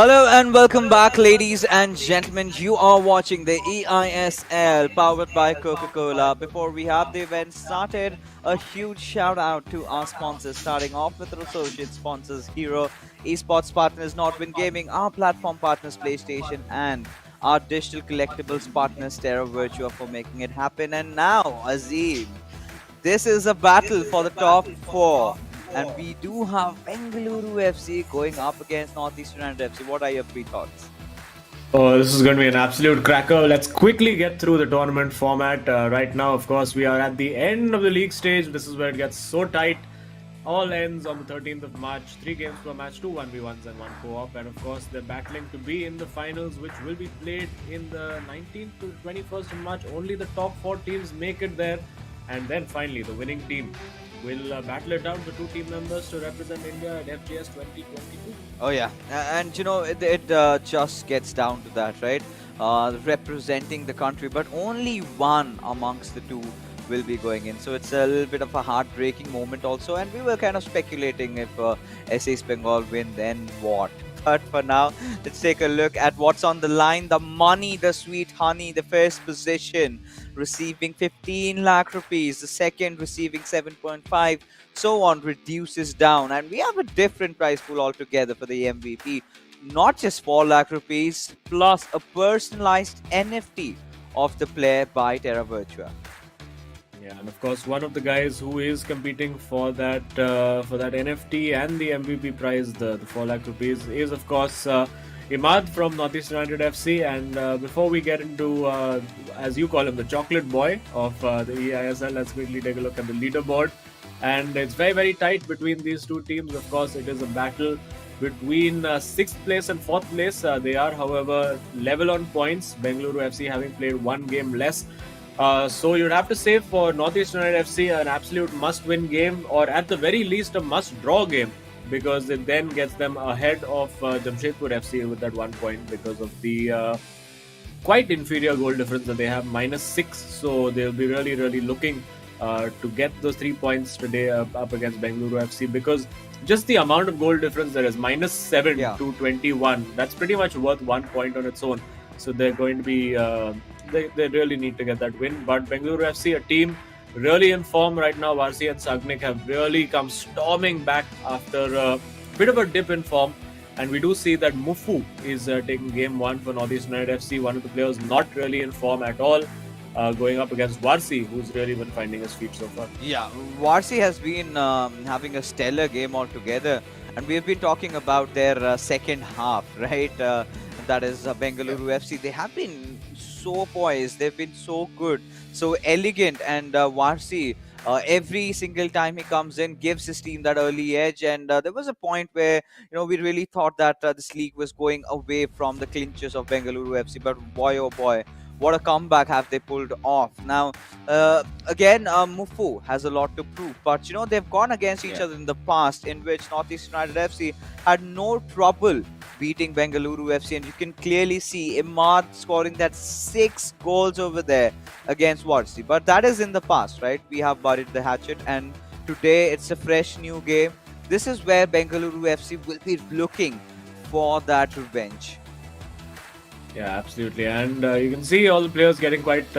Hello and welcome back, ladies and gentlemen. You are watching the eISL powered by Coca-Cola. Before we have the event started, a huge shout out to our sponsors, starting off with our associate sponsors, Hero, esports partners, Nordwind Gaming, our platform partners, PlayStation, and our digital collectibles partners, Terra Virtua, for making it happen. And now, Azim, this is a battle for the top four. And we do have Bengaluru FC going up against Northeast United FC. What are your three thoughts? Oh, this is going to be an absolute cracker. Let's quickly get through the tournament format. Right now, of course, we are at the end of the league stage. This is where it gets so tight. All ends on the 13th of March. 3 games per match, 2 1v1s and 1 co-op. And of course, they're battling to be in the finals, which will be played in the 19th to 21st of March. Only the top 4 teams make it there. And then finally, the winning team will battle it out, the 2 team members to represent India at FGS 2022. Oh, yeah. And you know, it just gets down to that, right? Representing the country, but only one amongst the two will be going in. So it's a little bit of a heartbreaking moment also. And we were kind of speculating if SA's Bengal win, then what? But for now, let's take a look at what's on the line. The money, the sweet honey, the first position receiving 15 lakh rupees, the second receiving 7.5, so on, reduces down. And we have a different prize pool altogether for the MVP. Not just 4 lakh rupees, plus a personalized NFT of the player by Terra Virtua. Yeah, and of course, one of the guys who is competing for that NFT and the MVP prize, the 4 lakh rupees, is of course Imad from NorthEast United FC. And before we get into, as you call him, the chocolate boy of the eISL, let's quickly take a look at the leaderboard. And it's very, very tight between these two teams. Of course, it is a battle between 6th place and 4th place. They are, however, level on points. Bengaluru FC having played 1 game less. So you'd have to say for Northeast United FC an absolute must-win game, or at the very least a must-draw game, because it then gets them ahead of Jamshedpur FC with that 1 point because of the quite inferior goal difference that they have, -6. So they'll be really, really looking to get those 3 points today up against Bengaluru FC, because just the amount of goal difference there is -7 to 21. That's pretty much worth 1 point on its own. So they're going to be they really need to get that win. But Bengaluru FC, a team really in form right now. Varsi and Sagnik have really come storming back after a bit of a dip in form. And we do see that Mufu is taking game 1 for Northeast United FC, one of the players not really in form at all, going up against Varsi, who's really been finding his feet so far. Yeah, Varsi has been having a stellar game altogether. And we've been talking about their second half, right? That is Bengaluru FC. They have been so poised. They've been so good, so elegant. And Varsi, every single time he comes in, gives his team that early edge. And there was a point where, we really thought that this league was going away from the clinches of Bengaluru FC. But boy, oh boy, what a comeback have they pulled off. Now, again, Mufu has a lot to prove. But, they've gone against each other in the past, in which Northeast United FC had no trouble beating Bengaluru FC. And you can clearly see Imad scoring that 6 goals over there against Varsi. But that is in the past, right? We have buried the hatchet. And today, it's a fresh new game. This is where Bengaluru FC will be looking for that revenge. Yeah, absolutely. And you can see all the players getting quite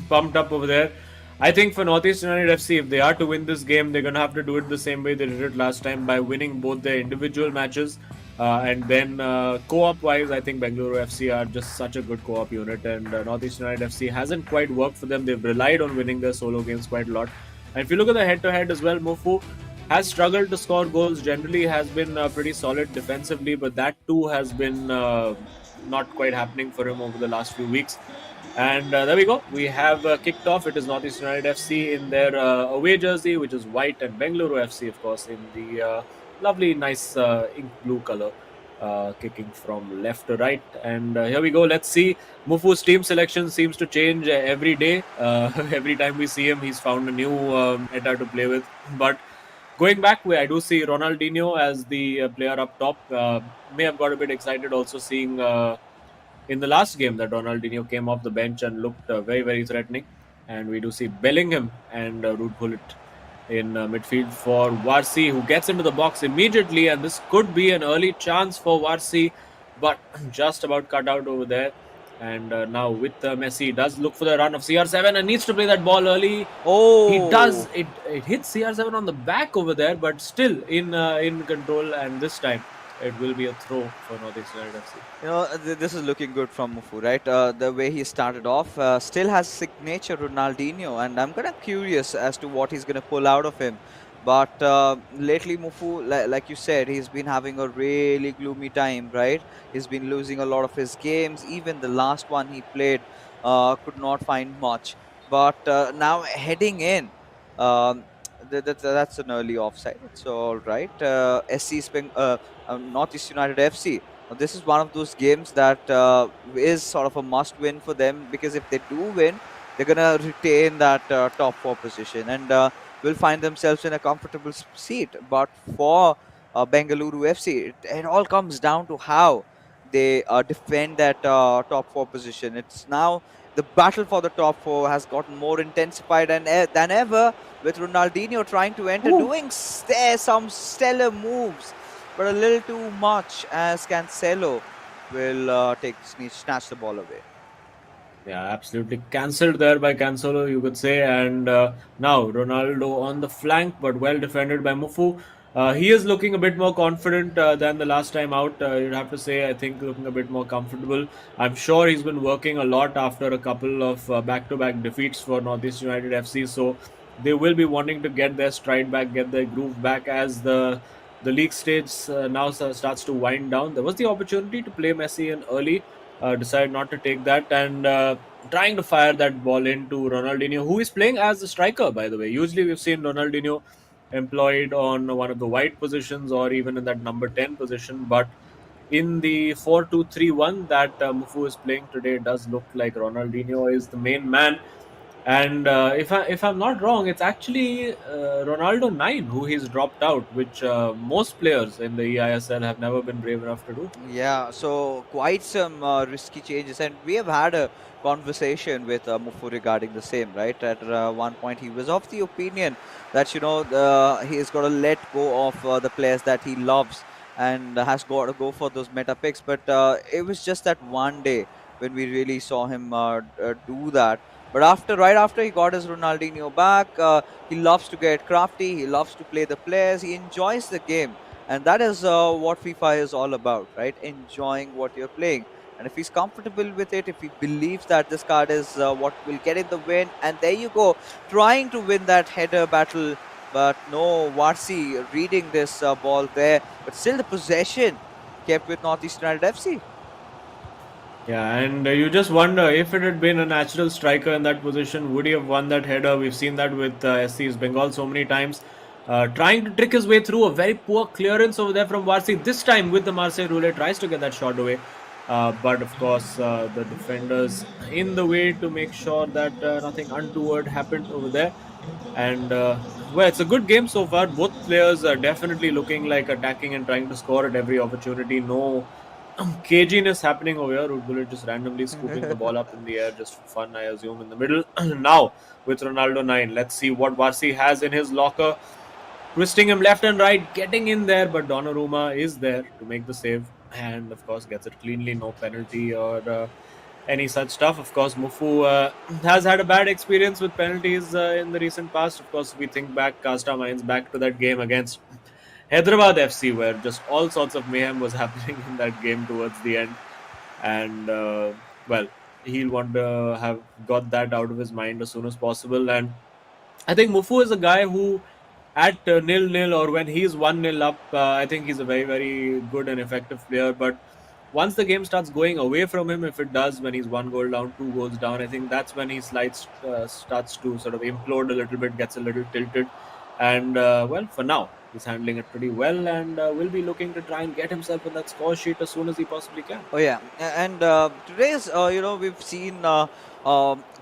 pumped up over there. I think for Northeast United FC, if they are to win this game, they're going to have to do it the same way they did it last time, by winning both their individual matches. And then co-op wise, I think Bengaluru FC are just such a good co-op unit. And Northeast United FC hasn't quite worked for them. They've relied on winning their solo games quite a lot. And if you look at the head-to-head as well, Mufu has struggled to score goals. Generally has been pretty solid defensively, but that too has been not quite happening for him over the last few weeks. And there we go. We have kicked off. It is Northeast United FC in their away jersey, which is white, and Bengaluru FC, of course, in the lovely, nice ink blue color, kicking from left to right. And here we go. Let's see. Mufu's team selection seems to change every day. Every time we see him, he's found a new meta to play with. But going back, I do see Ronaldinho as the player up top. May have got a bit excited also seeing in the last game that Ronaldinho came off the bench and looked very, very threatening. And we do see Bellingham and Ruud Gullit in midfield for Varsi, who gets into the box immediately. And this could be an early chance for Varsi but just about cut out over there. And now with Messi does look for the run of CR7 and needs to play that ball early. He does Oh, it. It hits CR7 on the back over there, but still in control. And this time it will be a throw for Northeast United FC. this is looking good from Mufu, right? The way he started off still has signature Ronaldinho, and I'm kind of curious as to what he's going to pull out of him. But lately, Mufu, like you said, he's been having a really gloomy time, right? He's been losing a lot of his games. Even the last one he played could not find much. But now heading in, um, that's an early offside. It's all right. SC Northeast United FC. Now, this is one of those games that is sort of a must win for them, because if they do win, they're going to retain that top four position and will find themselves in a comfortable seat. But for Bengaluru FC, it all comes down to how they defend that top four position. It's now the battle for the top four has gotten more intensified than ever, with Ronaldinho trying to enter, Ooh. doing some stellar moves, but a little too much, as Cancelo will snatch the ball away. Yeah, absolutely cancelled there by Cancelo, you could say. And now Ronaldo on the flank, but well defended by Mufu. He is looking a bit more confident than the last time out. You'd have to say, I think, looking a bit more comfortable. I'm sure he's been working a lot after a couple of back-to-back defeats for Northeast United FC. So they will be wanting to get their stride back, get their groove back as the league stage now starts to wind down. There was the opportunity to play Messi in early, decided not to take that, and trying to fire that ball into Ronaldinho, who is playing as a striker, by the way. Usually we've seen Ronaldinho employed on one of the wide positions or even in that number 10 position, but in the 4-2-3-1 that Mufu is playing today, it does look like Ronaldinho is the main man. And if I'm not wrong, it's actually Ronaldo 9 who he's dropped out, which most players in the eISL have never been brave enough to do. Yeah, so quite some risky changes, and we have had a conversation with Mufu regarding the same. Right, at one point he was of the opinion that he's got to let go of the players that he loves and has got to go for those meta picks. But it was just that one day when we really saw him do that. But right after he got his Ronaldinho back, he loves to get crafty. He loves to play the players. He enjoys the game, and that is what FIFA is all about, right? Enjoying what you're playing. And if he's comfortable with it, if he believes that this card is what will get him the win, and there you go, trying to win that header battle. But no, Varsi reading this ball there. But still, the possession kept with Northeast United FC. Yeah, and you just wonder if it had been a natural striker in that position, would he have won that header? We've seen that with SC's Bengal so many times. Trying to trick his way through a very poor clearance over there from Varsi. This time with the Marseille Roulette, tries to get that shot away. But of course, the defenders in the way to make sure that nothing untoward happened over there. And well, it's a good game so far. Both players are definitely looking like attacking and trying to score at every opportunity. No caginess happening over here. Wood Bullet just randomly scooping the ball up in the air just for fun, I assume, in the middle. Now with Ronaldo 9, let's see what Varsi has in his locker. Twisting him left and right, getting in there, but Donnarumma is there to make the save, and of course gets it cleanly, no penalty or any such stuff. Of course, Mufu has had a bad experience with penalties in the recent past. Of course, we think back, cast our minds back to that game against Hyderabad FC, where just all sorts of mayhem was happening in that game towards the end. And well, he'll want to have got that out of his mind as soon as possible. And I think Mufu is a guy who, at 0-0 or when he's 1-0 up, I think he's a very, very good and effective player. But once the game starts going away from him, if it does, when he's 1 goal down, 2 goals down, I think that's when he starts to sort of implode a little bit, gets a little tilted. And well, for now, he's handling it pretty well and will be looking to try and get himself in that score sheet as soon as he possibly can. Oh yeah, and today's we've seen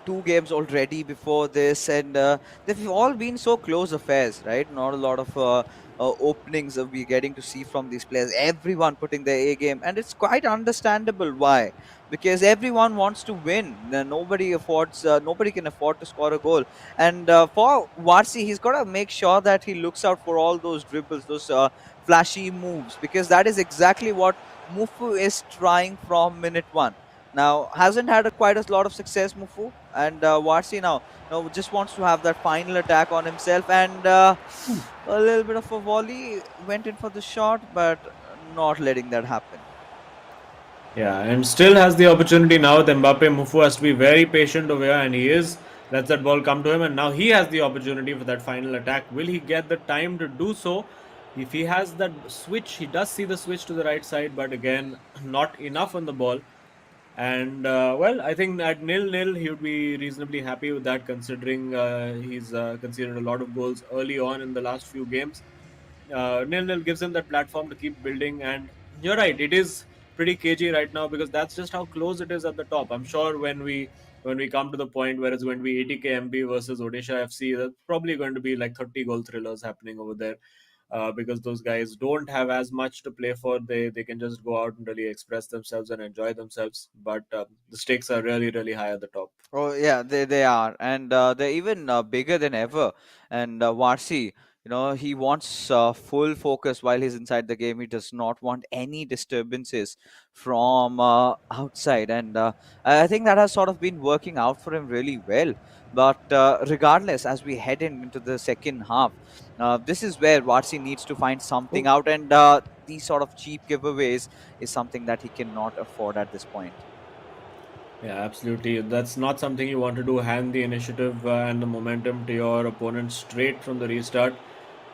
two games already before this, and they've all been so close affairs, right? Not a lot of openings that we're getting to see from these players. Everyone putting their A game, and it's quite understandable why, because everyone wants to win. Nobody can afford to score a goal, and for Varsi, he's got to make sure that he looks out for all those dribbles, those flashy moves, because that is exactly what Mufu is trying from minute one. Now hasn't had quite a lot of success, Mufu, and Warsi now just wants to have that final attack on himself, and a little bit of a volley went in for the shot, but not letting that happen. Yeah, and still has the opportunity now with Mbappe. Mufu has to be very patient over here, and he is. Lets that ball come to him, and now he has the opportunity for that final attack. Will he get the time to do so? If he has that switch, he does see the switch to the right side, but again, not enough on the ball. And well, I think at nil-nil, he would be reasonably happy with that, considering he's conceded a lot of goals early on in the last few games. Nil-nil gives him that platform to keep building, and you're right, it is pretty cagey right now because that's just how close it is at the top. I'm sure when we come to the point where it's going to be 80k MB versus Odisha FC, there's probably going to be like 30 goal thrillers happening over there. Because those guys don't have as much to play for. They can just go out and really express themselves and enjoy themselves. But the stakes are really really high at the top. Oh yeah, they are, and they're even bigger than ever. And Varsi, he wants full focus while he's inside the game. He does not want any disturbances from outside, and I think that has sort of been working out for him really well. But regardless, as we head into the second half, this is where Varsi needs to find something Oh, out, and these sort of cheap giveaways is something that he cannot afford at this point. yeah, absolutely. That's not something you want to do. Hand the initiative and the momentum to your opponent straight from the restart.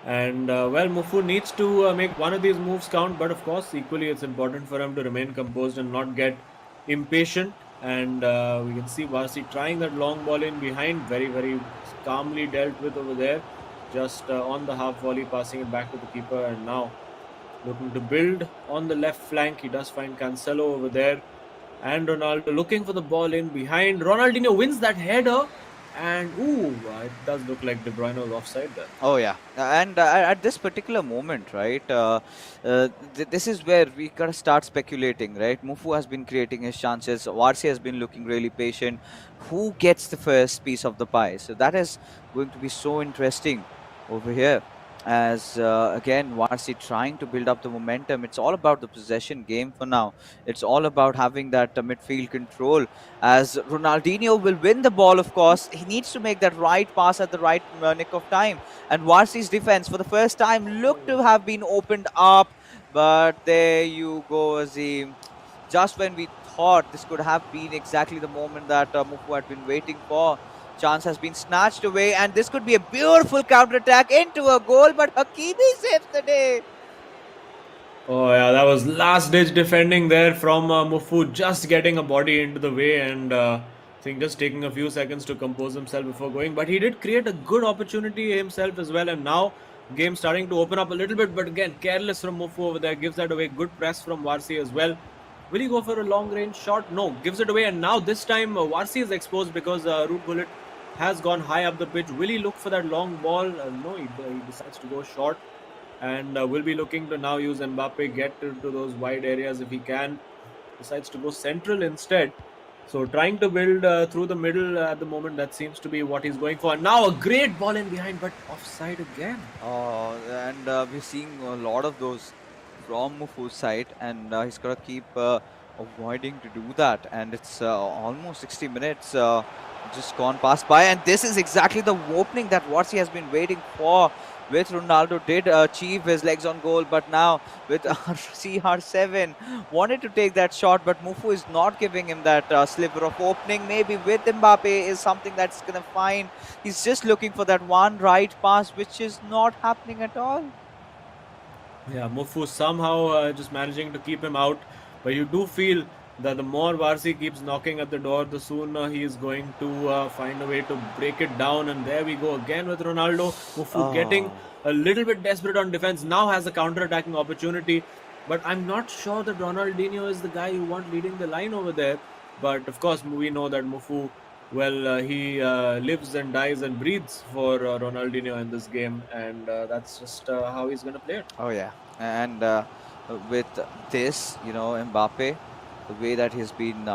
And well, Mufu needs to make one of these moves count, but of course, equally, it's important for him to remain composed and not get impatient. And we can see Varsi trying that long ball in behind, very, very calmly dealt with over there, just on the half volley, passing it back to the keeper. And now looking to build on the left flank, he does find Cancelo over there and Ronaldo looking for the ball in behind. Ronaldinho wins that header, and ooh, it does look like De Bruyne was offside there. Oh yeah, and at this particular moment, right? This is where we gotta start speculating, right? Mufu has been creating his chances. Varsi has been looking really patient. Who gets the first piece of the pie? So that is going to be so interesting over here. As again, Varsi trying to build up the momentum. It's all about the possession game for now. It's all about having that midfield control. As Ronaldinho will win the ball, of course, he needs to make that right pass at the right nick of time. And Varsi's defense, for the first time, looked to have been opened up. But there you go, Azim. Just when we thought this could have been exactly the moment that Mufu had been waiting for, chance has been snatched away, and this could be a beautiful counter-attack into a goal, but Hakimi saves the day. Oh yeah, that was last ditch defending there from Mufu, just getting a body into the way and I think just taking a few seconds to compose himself before going. But he did create a good opportunity himself as well, and now game starting to open up a little bit. But again, careless from Mufu over there, gives that away. Good press from Varsi as well. Will he go for a long range shot? No, gives it away. And now this time Varsi is exposed because Root Bullet has gone high up the pitch. Will he look for that long ball? No, he decides to go short. And will be looking to now use Mbappe, get into those wide areas if he can. Decides to go central instead. So trying to build through the middle at the moment, that seems to be what he's going for. Now a great ball in behind, but offside again. Oh, and we're seeing a lot of those from Mufu's side, and he's got to keep avoiding to do that. And it's almost 60 minutes just gone past by, and this is exactly the opening that Watsi has been waiting for. With Ronaldo did achieve his legs on goal, but now with CR7 wanted to take that shot, but Mufu is not giving him that sliver of opening. Maybe with Mbappe is something that's gonna find. He's just looking for that one right pass, which is not happening at all. Yeah, Mufu somehow just managing to keep him out. But you do feel that the more Varsi keeps knocking at the door, the sooner he is going to find a way to break it down. And there we go again with Ronaldo. Mufu getting Oh. a little bit desperate on defense. Now has a counter-attacking opportunity. But I'm not sure that Ronaldinho is the guy you want leading the line over there. But of course, we know that Mufu, well, he lives and dies and breathes for Ronaldinho in this game, and that's just how he's going to play it. Oh yeah, and with this, Mbappe, the way that he's been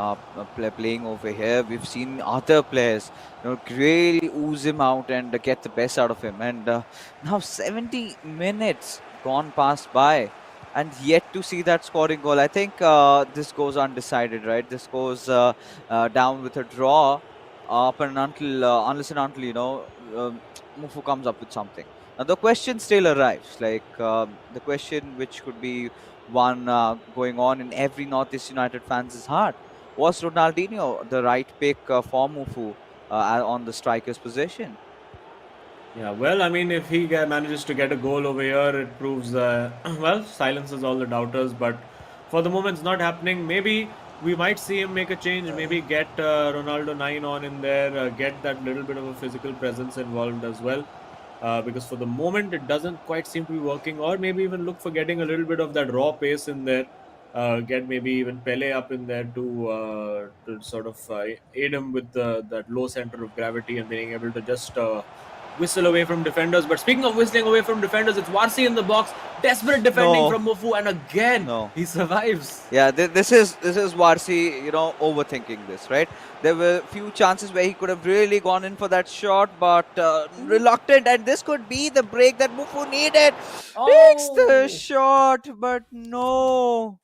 playing over here, we've seen other players, really ooze him out and get the best out of him. And now 70 minutes gone past by. and yet to see that scoring goal. I think this goes undecided, right? This goes down with a draw up and until unless and until Mufu comes up with something. Now the question still arrives, like the question which could be one going on in every Northeast United fans' heart: was Ronaldinho the right pick for Mufu on the striker's position? Yeah, well, I mean, if he manages to get a goal over here, it proves, well, silences all the doubters. But for the moment, it's not happening. Maybe we might see him make a change. Maybe get Ronaldo 9 on in there, get that little bit of a physical presence involved as well. Because for the moment, it doesn't quite seem to be working. Or maybe even look for getting a little bit of that raw pace in there. Get maybe even Pele up in there to sort of aid him with that low center of gravity and being able to just whistle away from defenders. But speaking of whistling away from defenders, it's Warsi in the box, desperate defending No, from Mufu, and again no. he survives. Yeah, this is Varsi, overthinking this, right? There were few chances where he could have really gone in for that shot, but reluctant, and this could be the break that Mufu needed. Takes the Oh, shot, but no.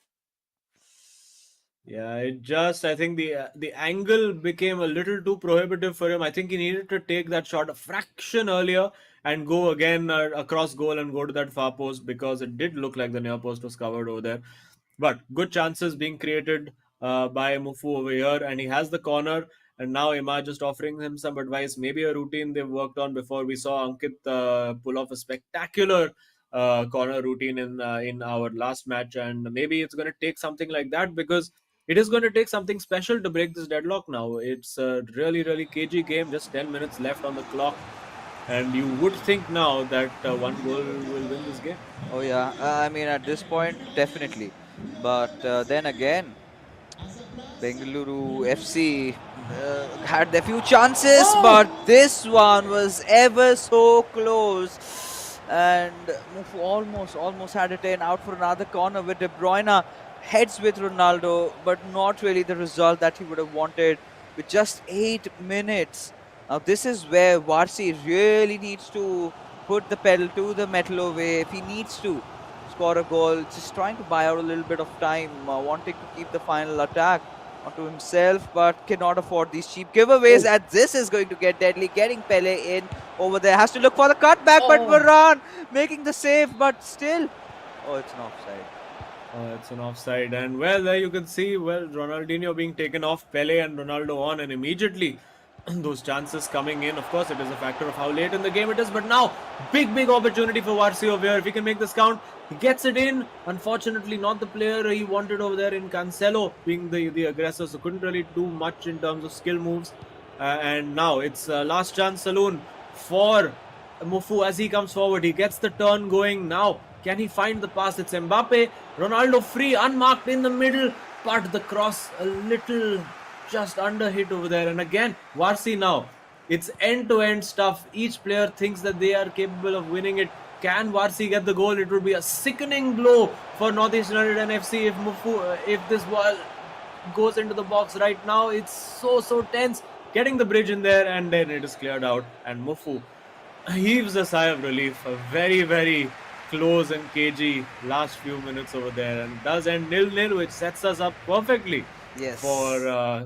yeah, I think the angle became a little too prohibitive for him. I think he needed to take that shot a fraction earlier and go again across goal and go to that far post, because it did look like the near post was covered over there. But good chances being created by Mufu over here, and he has the corner. And now Ima just offering him some advice, maybe a routine they've worked on before. We saw Ankit pull off a spectacular corner routine in our last match, and maybe it's going to take something like that, because it is going to take something special to break this deadlock now. It's a really, really cagey game, just 10 minutes left on the clock. And you would think now that one goal will win this game. Oh yeah, I mean at this point definitely, but then again, Bengaluru FC had their few chances, but Oh! this one was ever so close. And Mufu almost had it in, out for another corner with De Bruyne heads with Ronaldo, but not really the result that he would have wanted with just 8 minutes. Now this is where Varsi really needs to put the pedal to the metal away if he needs to score a goal, just trying to buy out a little bit of time, wanting to keep the final attack onto himself, but cannot afford these cheap giveaways. Oh! And this is going to get deadly. Getting Pele in over there, has to look for the cutback, but Oh! Varane making the save, but still, oh, it's an offside. It's an offside. And well, there you can see, well, Ronaldinho being taken off, Pele and Ronaldo on, and immediately those chances coming in. Of course, it is a factor of how late in the game it is, but now, big opportunity for Varsi over here. If he can make this count, he gets it in. Unfortunately, not the player he wanted over there in Cancelo, being the aggressor, so couldn't really do much in terms of skill moves. And now it's last chance saloon for Mufu as he comes forward. He gets the turn going now. Can he find the pass? It's Mbappe. Ronaldo free, unmarked in the middle, but the cross a little just under hit over there. And again, Varsi now. It's end-to-end stuff. Each player thinks that they are capable of winning it. Can Varsi get the goal? It would be a sickening blow for Northeast United and FC if this ball goes into the box right now. It's so tense. Getting the bridge in there, and then it is cleared out. And Mufu heaves a sigh of relief. A very close and cagey last few minutes over there, and does end 0-0, which sets us up perfectly Yes. for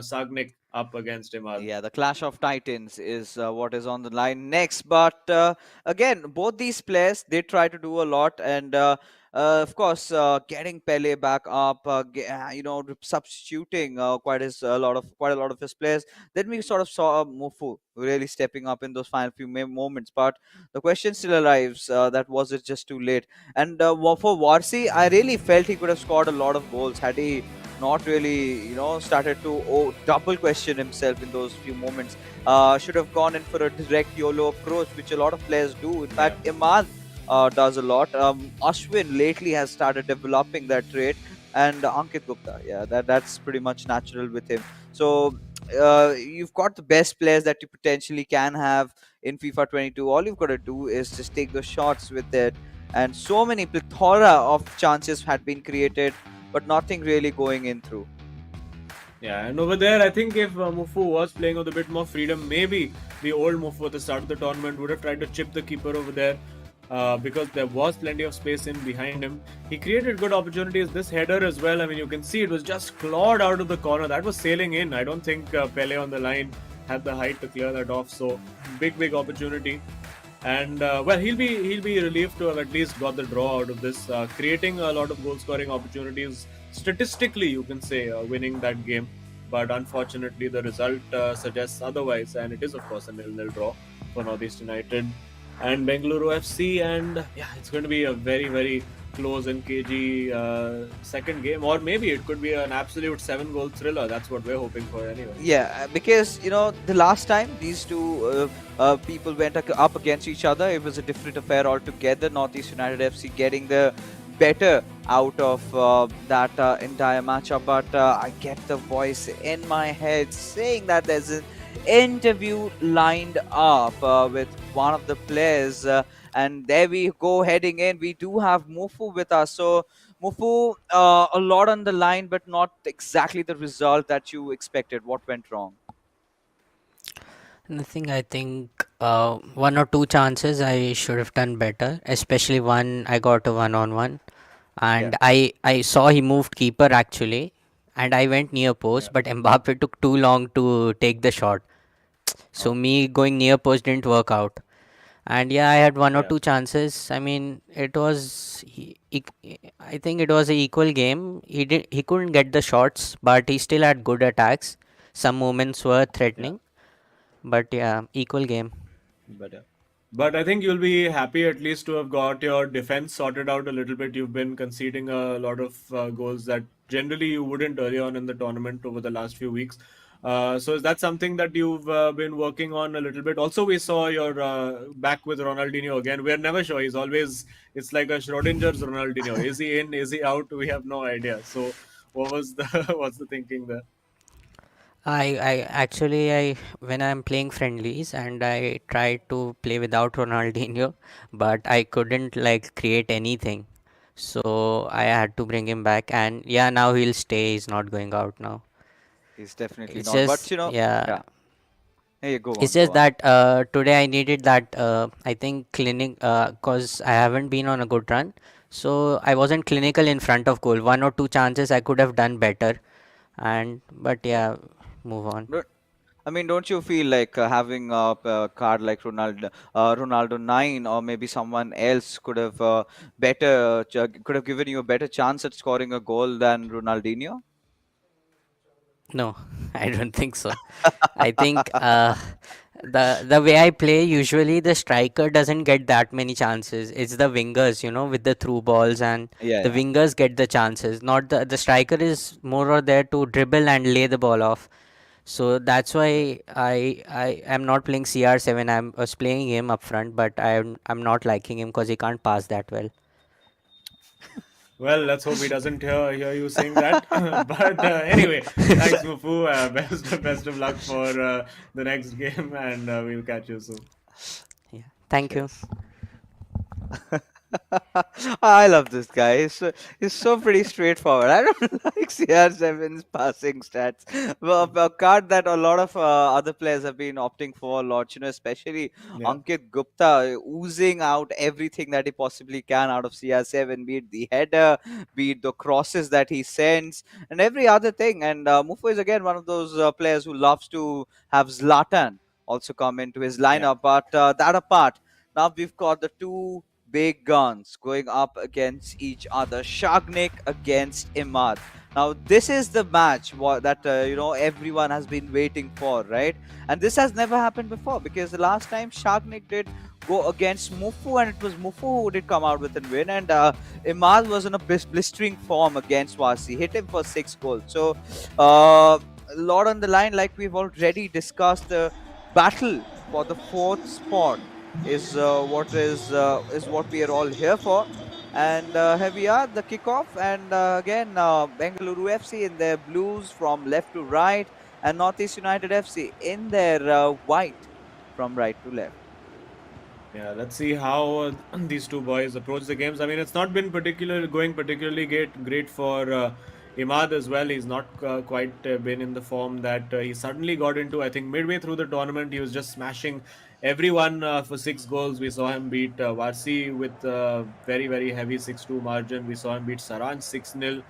Sagnik up against Imad. Yeah, the clash of titans is what is on the line next. But again, both these players, they try to do a lot, and of course, getting Pele back up, substituting quite a lot of his players. Then we sort of saw Mufu really stepping up in those final few moments. But the question still arrives: that was it just too late? And for Warsi, I really felt he could have scored a lot of goals had he not really, started to double question himself in those few moments. Should have gone in for a direct YOLO approach, which a lot of players do. In Yeah. fact, Imad does a lot. Ashwin lately has started developing that trait, and Ankit Gupta, yeah, that's pretty much natural with him. So you've got the best players that you potentially can have in FIFA 22. All you've got to do is just take those shots with it. And so many plethora of chances had been created, but nothing really going in through. Yeah, and over there, I think if Mufu was playing with a bit more freedom, maybe the old Mufu at the start of the tournament would have tried to chip the keeper over there. because there was plenty of space in behind him. He created good opportunities. This header as well. I mean, you can see it was just clawed out of the corner. That was sailing in. I don't think Pele on the line had the height to clear that off. So big opportunity. And well, he'll be relieved to have at least got the draw out of this, creating a lot of goal scoring opportunities. Statistically, you can say winning that game, but unfortunately, the result suggests otherwise, and it is of course a nil-nil draw for Northeast United and Bengaluru FC. And yeah, it's going to be a very close and cagey second game, or maybe it could be an absolute 7-goal thriller. That's what we're hoping for anyway. Yeah, because the last time these two people went up against each other, it was a different affair altogether. Northeast United FC getting the better out of that entire matchup. But I get the voice in my head saying that there's an interview lined up with one of the players. And there we go, heading in. We do have Mufu with us. So, Mufu, a lot on the line, but not exactly the result that you expected. What went wrong? Nothing. I think one or two chances I should have done better. Especially one, I got a one-on-one, Yeah. and I saw he moved keeper actually, and I went near Yeah, post, but Mbappe took too long to take the shot. So Oh, me going near post didn't work out. And yeah, I had one or yeah, two chances. I mean, it was I think it was a equal game. He couldn't get the shots, but he still had good attacks. Some moments were yeah. threatening, but yeah, equal game. But yeah. But I think you'll be happy at least to have got your defense sorted out a little bit. You've been conceding a lot of goals that generally you wouldn't early on in the tournament over the last few weeks. So is that something that you've been working on a little bit? Also, we saw you're back with Ronaldinho again. We're never sure. He's always, it's like a Schrodinger's Ronaldinho. Is he in? Is he out? We have no idea. So what was the what's the thinking there? I actually when I'm playing friendlies and I tried to play without Ronaldinho, but I couldn't like create anything. So I had to bring him back, and yeah, now he'll stay. He's not going out now. he's definitely It's not. But just yeah, yeah. Hey, go it's on, go just on. that today I needed that I think clinic cause I haven't been on a good run, so I wasn't clinical in front of goal. One or two chances I could have done better, and but yeah, move on. But, I mean, don't you feel like having a card like Ronaldo 9, or maybe someone else could have could have given you a better chance at scoring a goal than Ronaldinho? No, I don't think so. I think the way I play, usually the striker doesn't get that many chances. It's the wingers, with the through balls, and Yeah, the yeah. wingers get the chances. Not the striker is more or there to dribble and lay the ball off. So that's why I am not playing CR7. I was playing him up front, but I'm not liking him because he can't pass that well. Well, let's hope he doesn't hear you saying that. But anyway, thanks, Mufu. Best of luck for the next game, and we'll catch you soon. Yeah. Thank you. Cheers. I love this guy. He's so pretty straightforward. I don't like CR7's passing stats. Well, a card that a lot of other players have been opting for a lot, especially Yeah, Ankit Gupta, oozing out everything that he possibly can out of CR7, be it the header, be it the crosses that he sends, and every other thing. And Mufu is again one of those players who loves to have Zlatan also come into his yeah. lineup. But that apart, now we've got the two big guns going up against each other. Shagnik against Imad. Now this is the match that everyone has been waiting for, right? And this has never happened before, because the last time Shagnik did go against Mufu, and it was Mufu who did come out with a win, and Imad was in a blistering form against Wasi, hit him for 6 goals. So a lot on the line, like we've already discussed. The battle for the fourth spot is what we are all here for. And here we are, the kickoff, and again Bengaluru FC in their blues from left to right, and Northeast United FC in their white from right to left. Yeah, let's see how these two boys approach the games. I mean, it's not been going particularly great for Imad as well. He's not quite been in the form that he suddenly got into. I think midway through the tournament, he was just smashing everyone for 6 goals. We saw him beat Varsi with very heavy 6-2 margin. We saw him beat Saranj 6-0.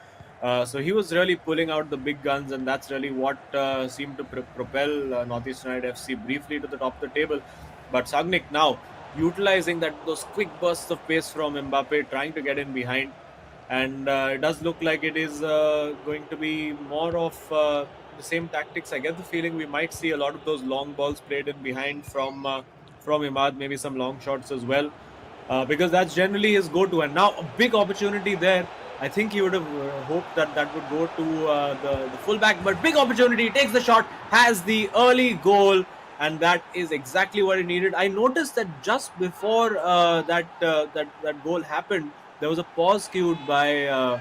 So he was really pulling out the big guns, and that's really what seemed to propel Northeast United FC briefly to the top of the table. But Sagnik now utilizing those quick bursts of pace from Mbappe, trying to get in behind, and it does look like it is going to be more of the same tactics. I get the feeling we might see a lot of those long balls played in behind from Imad, maybe some long shots as well, because that's generally his go-to. And now a big opportunity there. I think he would have hoped that that would go to the fullback, but big opportunity. He takes the shot, has the early goal, and that is exactly what he needed. I noticed that just before that goal happened, there was a pause cued by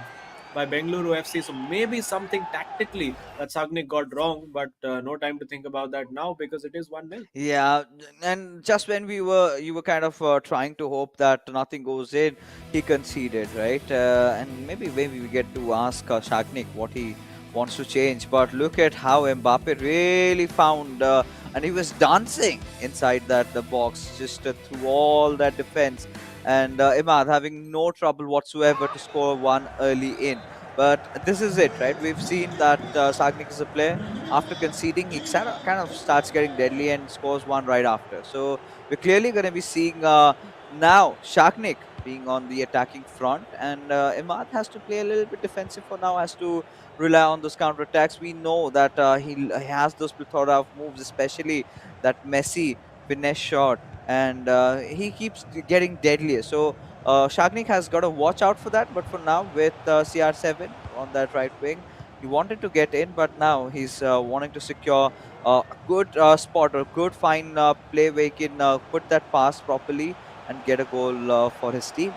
Bengaluru FC. So maybe something tactically that Sagnik got wrong, but no time to think about that now because it is 1-0. Yeah, and just when you were kind of trying to hope that nothing goes in, he conceded, right? And maybe we get to ask Shagnik what he wants to change. But look at how Mbappe really found, and he was dancing inside the box just through all that defense, and Imad having no trouble whatsoever to score one early in. But this is it, right? We've seen that Sagnik is a player after conceding, he kind of starts getting deadly and scores one right after. So we're clearly going to be seeing now Shaknik being on the attacking front, and Imad has to play a little bit defensive for now, has to rely on those counter attacks. We know that he has those plethora of moves, especially that Messi finesse shot, and he keeps getting deadlier. So Shagnik has got to watch out for that. But for now, with CR7 on that right wing, he wanted to get in, but now he's wanting to secure a good spot or good fine play where he can put that pass properly and get a goal for his team.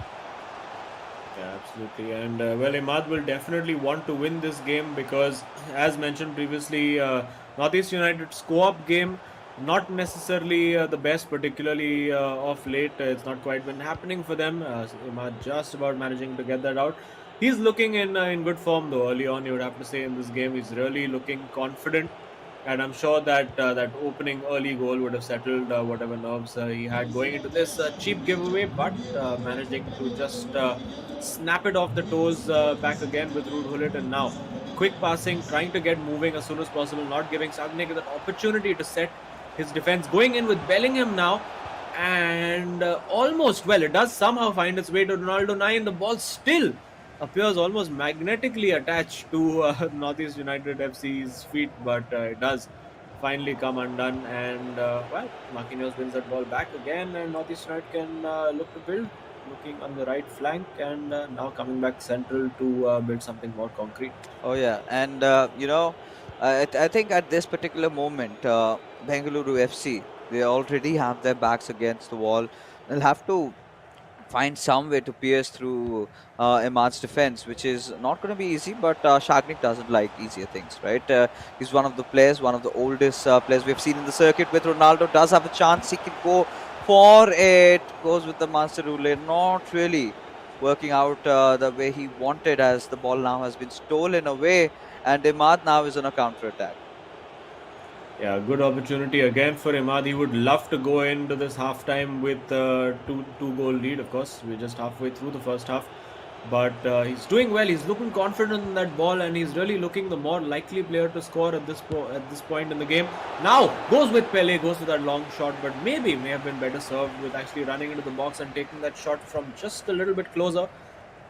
Yeah, absolutely. And well, Imad will definitely want to win this game because, as mentioned previously, Northeast United's co-op game not necessarily the best, particularly of late. It's not quite been happening for them. Imad just about managing to get that out. He's looking in good form though. Early on, you would have to say in this game, he's really looking confident, and I'm sure that that opening early goal would have settled whatever nerves he had going into this cheap giveaway, but managing to just snap it off the toes back again with Ruud Gullit, and now quick passing, trying to get moving as soon as possible, not giving Sagnik that opportunity to set his defense, going in with Bellingham now, and almost, well, it does somehow find its way to Ronaldo 9. The ball still appears almost magnetically attached to Northeast United FC's feet, but it does finally come undone. And well, Marquinhos wins that ball back again, and Northeast United can look to build, looking on the right flank, and now coming back central to build something more concrete. Oh yeah, and I think at this particular moment, Bengaluru FC, they already have their backs against the wall. They'll have to find some way to pierce through Imad's defense, which is not going to be easy. But Shagnik doesn't like easier things, right? He's one of the players, one of the oldest players we've seen in the circuit. With Ronaldo, does have a chance. He can go for it. Goes with the master ruler. Not really working out the way he wanted, as the ball now has been stolen away, and Imad now is on a counter attack. Yeah, good opportunity again for Imad. He would love to go into this halftime with two goal lead. Of course, we're just halfway through the first half, but he's doing well. He's looking confident in that ball, and he's really looking the more likely player to score at this point in the game. Now goes with Pele, goes with that long shot, but may have been better served with actually running into the box and taking that shot from just a little bit closer.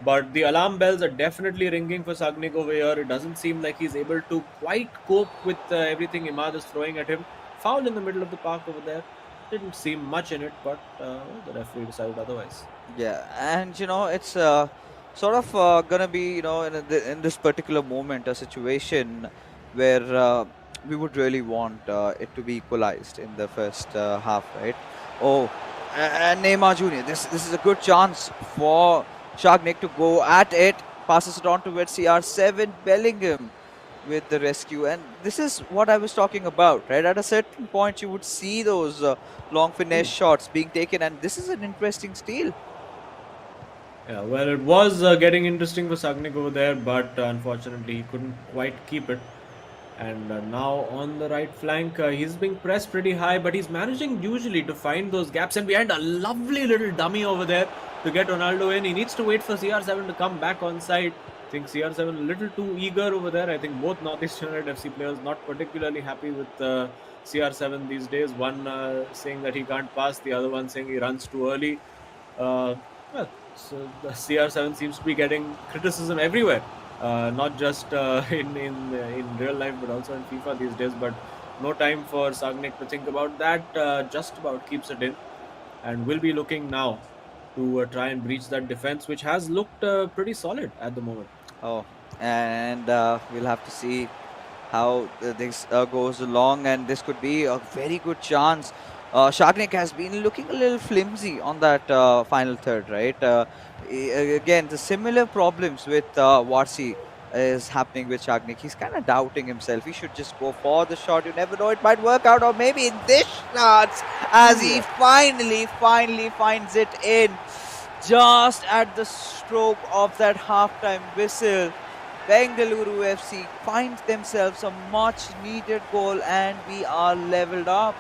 But the alarm bells are definitely ringing for Sagnik over here. It doesn't seem like he's able to quite cope with everything Imad is throwing at him. Foul in the middle of the park over there. Didn't seem much in it, but the referee decided otherwise. Yeah, and it's sort of gonna be in this particular moment a situation where we would really want it to be equalized in the first half, right? Oh, and Neymar Jr. This is a good chance for Shagnik to go at it, passes it on towards CR7, Bellingham with the rescue. And this is what I was talking about, right? At a certain point, you would see those long finesse shots being taken, and this is an interesting steal. Yeah, well, it was getting interesting for Sagnik over there, but unfortunately he couldn't quite keep it. And now on the right flank, he's being pressed pretty high, but he's managing usually to find those gaps. And behind, a lovely little dummy over there to get Ronaldo in. He needs to wait for CR7 to come back on side. I think CR7 a little too eager over there. I think both Northeast United FC players not particularly happy with CR7 these days. One saying that he can't pass, the other one saying he runs too early. Uh, well, so the CR7 seems to be getting criticism everywhere, not just in real life, but also in FIFA these days. But no time for Sagnik to think about that. Just about keeps it in, and will be looking now to try and breach that defense, which has looked pretty solid at the moment. Oh, and we'll have to see how this goes along, and this could be a very good chance. Shagnik has been looking a little flimsy on that final third, right? Again, the similar problems with Warsi is happening with Shagnik. He's kind of doubting himself. He should just go for the shot. You never know, it might work out, or maybe this starts as he Yeah. finally finds it in just at the stroke of that halftime whistle. Bengaluru FC finds themselves a much needed goal, and we are leveled up.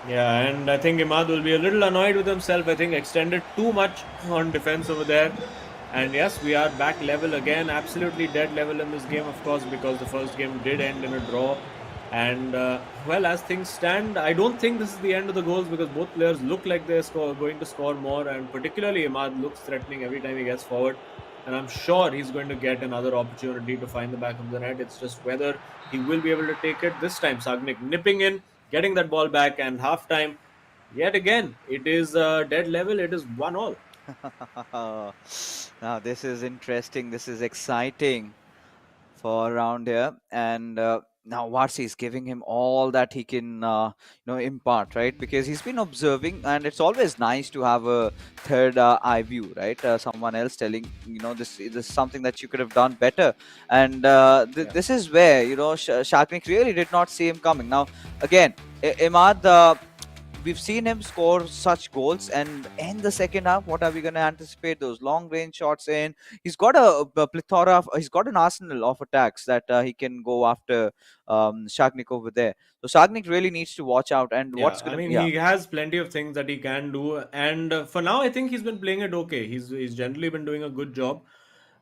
Yeah, and I think Imad will be a little annoyed with himself. I think extended too much on defense over there. And yes, we are back level again. Absolutely dead level in this game, of course, because the first game did end in a draw. And well, as things stand, I don't think this is the end of the goals because both players look like they're going to score more. And particularly Imad looks threatening every time he gets forward. And I'm sure he's going to get another opportunity to find the back of the net. It's just whether he will be able to take it this time. Sagnik nipping in, getting that ball back, and half time, yet again, it is dead level. It is 1-1. Now, this is interesting. This is exciting for around here, and now Varsi is giving him all that he can impart, right? Because he's been observing, and it's always nice to have a third eye view, right? Someone else telling, this is something that you could have done better. And Yeah. this is where Shaknik really did not see him coming. Now again, Imad, we've seen him score such goals, and in the second half, what are we going to anticipate? Those long range shots in. He's got a plethora of, he's got an arsenal of attacks that he can go after Shagnik over there. So Shagnik really needs to watch out. And Yeah, what's I going to mean be, yeah. he has plenty of things that he can do, and for now I think he's been playing it okay. He's generally been doing a good job,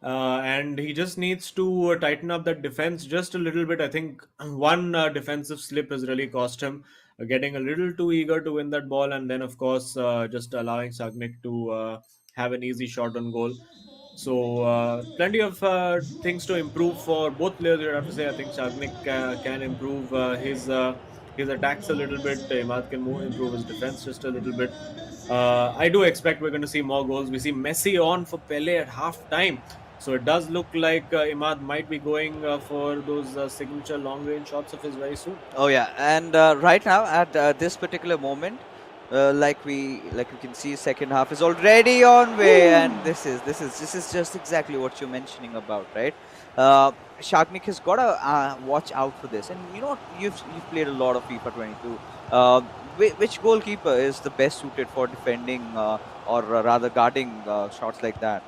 and he just needs to tighten up that defense just a little bit. I think one defensive slip has really cost him, getting a little too eager to win that ball, and then of course just allowing Sagnik to have an easy shot on goal. So plenty of things to improve for both players. You have to say I think Sagnik can improve his attacks a little bit. Imad can improve his defense just a little bit. I do expect we're going to see more goals. We see Messi on for Pele at half time. So it does look like Imad might be going for those signature long range shots of his very soon. Oh yeah, and right now at this particular moment, like we can see, second half is already on way, and this is just exactly what you're mentioning about, right? Shagnik has got to watch out for this, and you know what? You've played a lot of FIFA 22. Uh, which goalkeeper is the best suited for defending or rather guarding shots like that?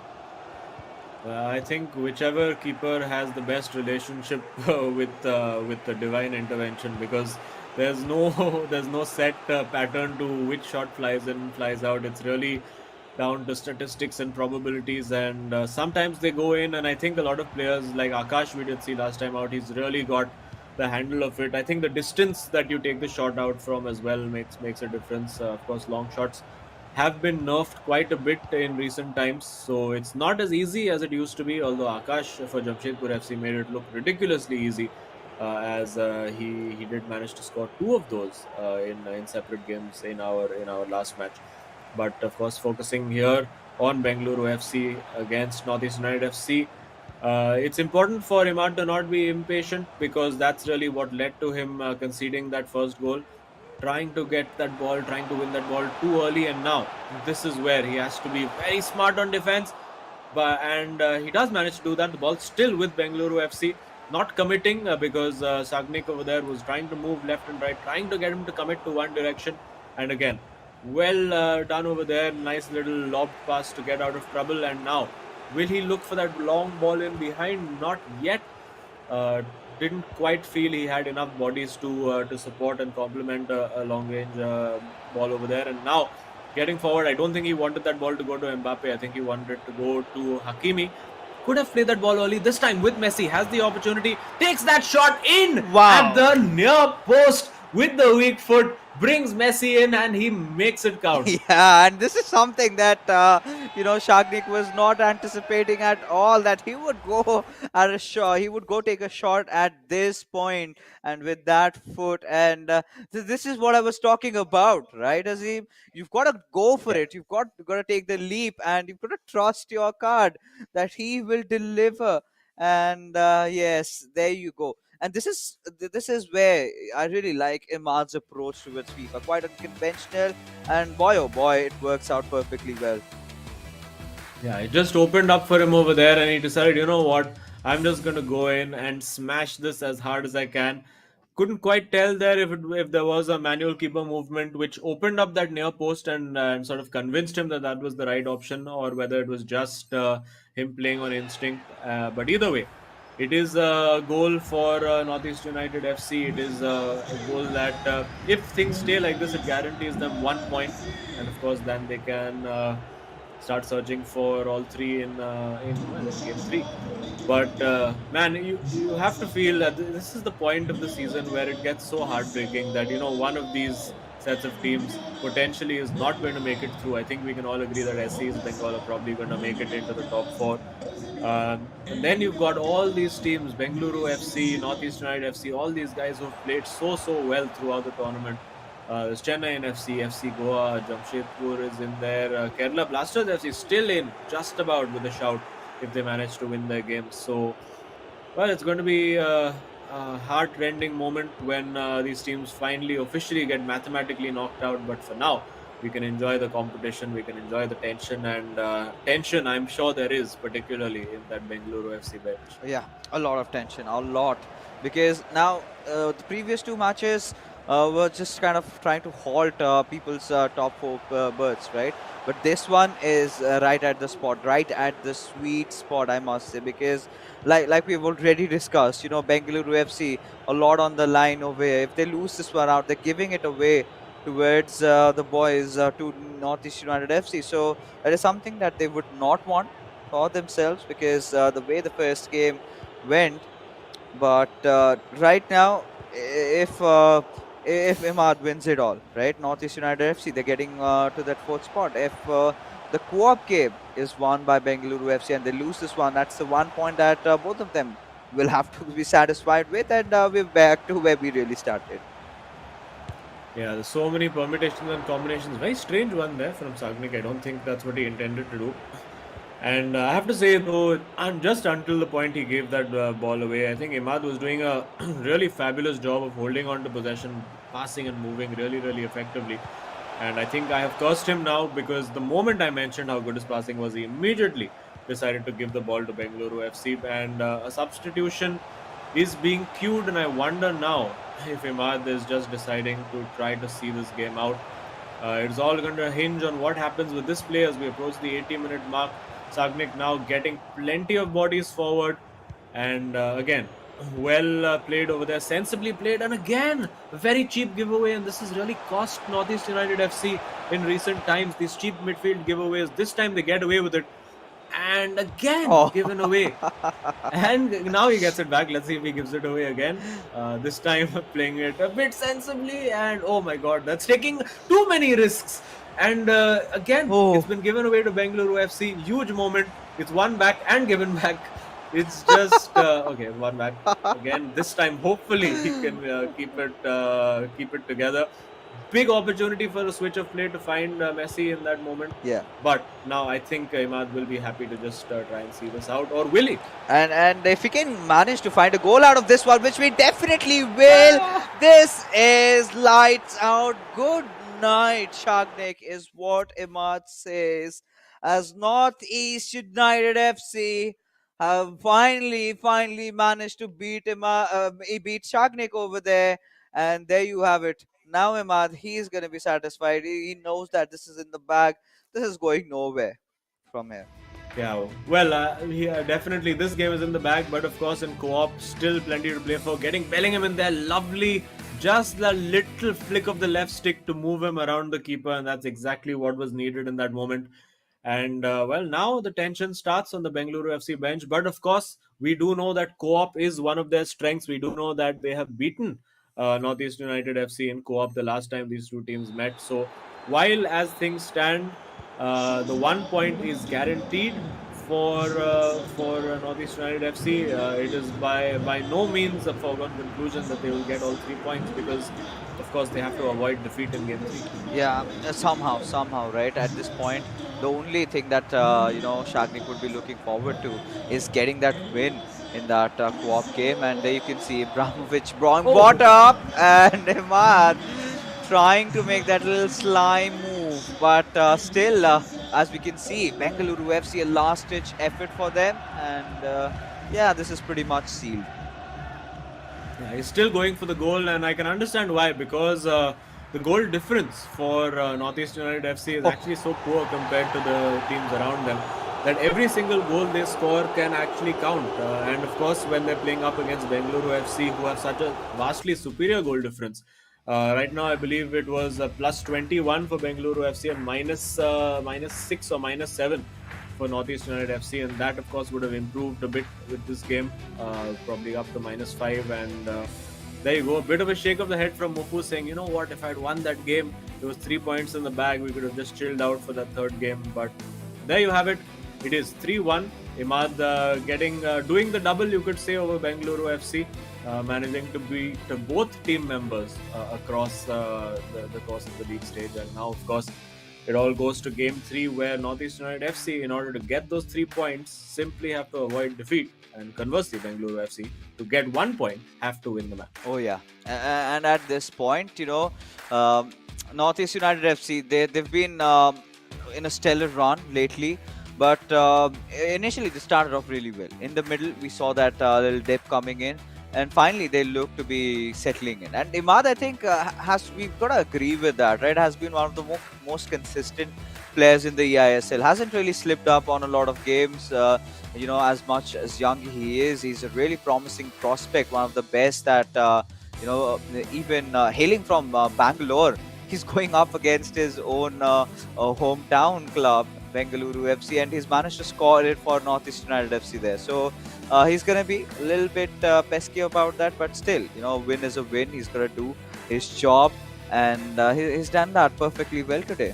I think whichever keeper has the best relationship with the divine intervention, because there's no there's no set pattern to which shot flies in flies out. It's really down to statistics and probabilities, and sometimes they go in. And I think a lot of players like Akash, we did see last time out, he's really got the handle of it. I think the distance that you take the shot out from as well makes a difference. Of course, long shots have been nerfed quite a bit in recent times, so it's not as easy as it used to be. Although Akash for Jamshedpur FC made it look ridiculously easy, as he did manage to score two of those in separate games in our last match. But of course, focusing here on Bengaluru FC against Northeast United FC. It's important for Imad to not be impatient because that's really what led to him conceding that first goal, trying to get that ball, trying to win that ball too early, and now this is where he has to be very smart on defense. And he does manage to do that. The ball still with Bengaluru FC, not committing because Sagnik over there was trying to move left and right, trying to get him to commit to one direction. And again, Well done over there. Nice little lobbed pass to get out of trouble. And now, will he look for that long ball in behind? Not yet. Uh, didn't quite feel he had enough bodies to support and complement a long range ball over there. And now, getting forward, I don't think he wanted that ball to go to Mbappe. I think he wanted it to go to Hakimi. Could have played that ball early. This time with Messi, has the opportunity, takes that shot in at Wow. the near post with the weak foot, brings Messi in, and he makes it count. Yeah, and this is something that Shagnik was not anticipating at all. That he would go at a shot, he would go take a shot at this point, and with that foot. And this is what I was talking about, right, Azim? You've got to go for Yeah. it. You've got to take the leap, and you've got to trust your card that he will deliver. And yes, there you go. And this is where I really like Imad's approach towards FIFA. Quite unconventional, and boy oh boy, it works out perfectly well. Yeah, it just opened up for him over there, and he decided, you know what, I'm just going to go in and smash this as hard as I can. Couldn't quite tell there if there was a manual keeper movement which opened up that near post and sort of convinced him that that was the right option, or whether it was just him playing on instinct. But either way, it is a goal for Northeast United FC. It is a goal that, if things stay like this, it guarantees them 1 point, and of course, then they can start searching for all three in game three. But man, you have to feel that this is the point of the season where it gets so heartbreaking that one of these sets of teams potentially is not going to make it through. I think we can all agree that SC's Bengal are probably going to make it into the top four. And then you've got all these teams, Bengaluru FC, Northeast United FC, all these guys who have played so well throughout the tournament. There's Chennai NFC, FC Goa, Jamshedpur is in there. Kerala Blasters FC still in, just about with a shout if they manage to win their game. So, well, it's going to be a heart-rending moment when these teams finally officially get mathematically knocked out. But for now, we can enjoy the competition, we can enjoy the tension, and tension I'm sure there is, particularly in that Bengaluru FC bench. Yeah, a lot of tension, a lot, because now the previous two matches were just kind of trying to halt people's top four berths, right? But this one is right at the spot, right at the sweet spot, I must say, because like we've already discussed, Bengaluru FC, a lot on the line over here. If they lose this one out, they're giving it away towards the boys to Northeast United FC. So that is something that they would not want for themselves, because the way the first game went. But right now, if Imad wins it all, right, Northeast United FC, they're getting to that fourth spot. If the co-op game is won by Bengaluru FC and they lose this one, that's the 1 point that both of them will have to be satisfied with, and we're back to where we really started. Yeah, there's so many permutations and combinations. Very strange one there from Sagnik. I don't think that's what he intended to do. And I have to say, though, and just until the point he gave that ball away, I think Imad was doing a really fabulous job of holding on to possession, passing and moving really effectively. And I think I have cursed him now, because the moment I mentioned how good his passing was, he immediately decided to give the ball to Bengaluru FC. And a substitution is being queued, and I wonder now if Imad is just deciding to try to see this game out. It's all going to hinge on what happens with this play as we approach the 80-minute mark. Sagnik now getting plenty of bodies forward, and again, well played over there, sensibly played, and again, a very cheap giveaway. And this has really cost Northeast United FC in recent times. These cheap midfield giveaways, this time they get away with it, and again Oh, given away. And now he gets it back. Let's see if he gives it away again. This time playing it a bit sensibly, and oh my god, that's taking too many risks. And again, it's oh, been given away to Bengaluru FC. Huge moment. It's won back and given back. It's just okay. One back again. This time, hopefully, he can keep it together. Big opportunity for a switch of play to find Messi in that moment. yeah. But now I think Imad will be happy to just try and see this out, or will he? And if we can manage to find a goal out of this one, which we definitely will, this is lights out. Good night, Shagnik, is what Imad says. As Northeast United FC have finally managed to beat Shagnik over there. And there you have it. now Imad, he's going to be satisfied. He knows that this is in the bag. This is going nowhere from here. Yeah, well, definitely this game is in the bag, but of course in co-op, still plenty to play for. Getting Bellingham in there, lovely, just the little flick of the left stick to move him around the keeper, and that's exactly what was needed in that moment. And well, now the tension starts on the Bengaluru FC bench, but of course we do know that co-op is one of their strengths. We do know that they have beaten Northeast United FC in co-op the last time these two teams met. So while as things stand, the 1 point is guaranteed for Northeast United FC. It is by no means a foregone conclusion that they will get all 3 points, because, of course, they have to avoid defeat in game 3. Yeah, somehow, right? At this point, the only thing that Shagnik would be looking forward to is getting that win in that co-op game, and there you can see Ibrahimovic brought up, and Imad trying to make that little sly move, but still, as we can see, Bengaluru FC a last-ditch effort for them, and yeah, this is pretty much sealed. Yeah, he's still going for the goal, and I can understand why, because the goal difference for Northeast United FC is actually so poor compared to the teams around them that every single goal they score can actually count. And of course, when they're playing up against Bengaluru FC, who have such a vastly superior goal difference. Right now, I believe it was plus 21 for Bengaluru FC and minus 6 or minus 7 for Northeast United FC, and that of course would have improved a bit with this game, probably up to minus 5. And there you go, a bit of a shake of the head from Mufu, saying, you know what, if I had won that game, there was 3 points in the bag, we could have just chilled out for that third game. But there you have it. It is 3-1. Imad doing the double, you could say, over Bengaluru FC, managing to beat both team members across the course of the league stage. And now, of course, it all goes to game 3, where Northeast United FC, in order to get those 3 points, simply have to avoid defeat. And conversely, Bengaluru FC, to get 1 point, have to win the match. Oh yeah, and at this point, Northeast United FC, they've been in a stellar run lately. But initially, they started off really well. In the middle, we saw that little dip coming in. And finally, they look to be settling in. And Imad, I think, we've got to agree with that, right? Has been one of the most consistent players in the eISL. Hasn't really slipped up on a lot of games. As much as young he is, he's a really promising prospect. One of the best that, even hailing from Bangalore, he's going up against his own hometown club, Bengaluru FC, and he's managed to score it for Northeast United FC there. So he's going to be a little bit pesky about that, but still, win is a win. He's going to do his job, and he's done that perfectly well today.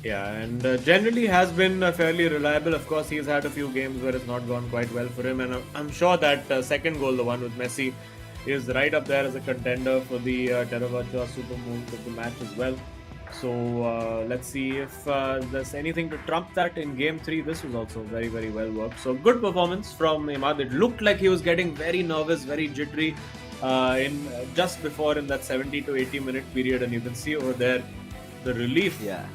Yeah, and generally has been fairly reliable. Of course, he's had a few games where it's not gone quite well for him, and I'm sure that second goal, the one with Messi, is right up there as a contender for the Teravacha Super Move of the match as well. So let's see if there's anything to trump that in game 3. This was also very, very well worked. So good performance from Imad. It looked like he was getting very nervous, very jittery in just before in that 70 to 80 minute period, and you can see over there the relief that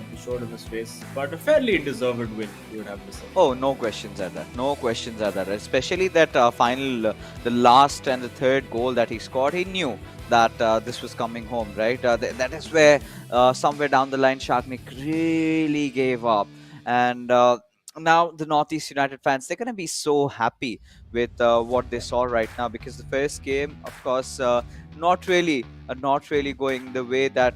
he showed in his face. But a fairly deserved win, you would have to say. Oh, no questions at that. No questions at that. Especially that final, the last and the third goal that he scored, he knew that this was coming home, right? That is where somewhere down the line, Shagnik really gave up. And now the Northeast United fans, they're going to be so happy with what they saw right now, because the first game, of course, not really going the way that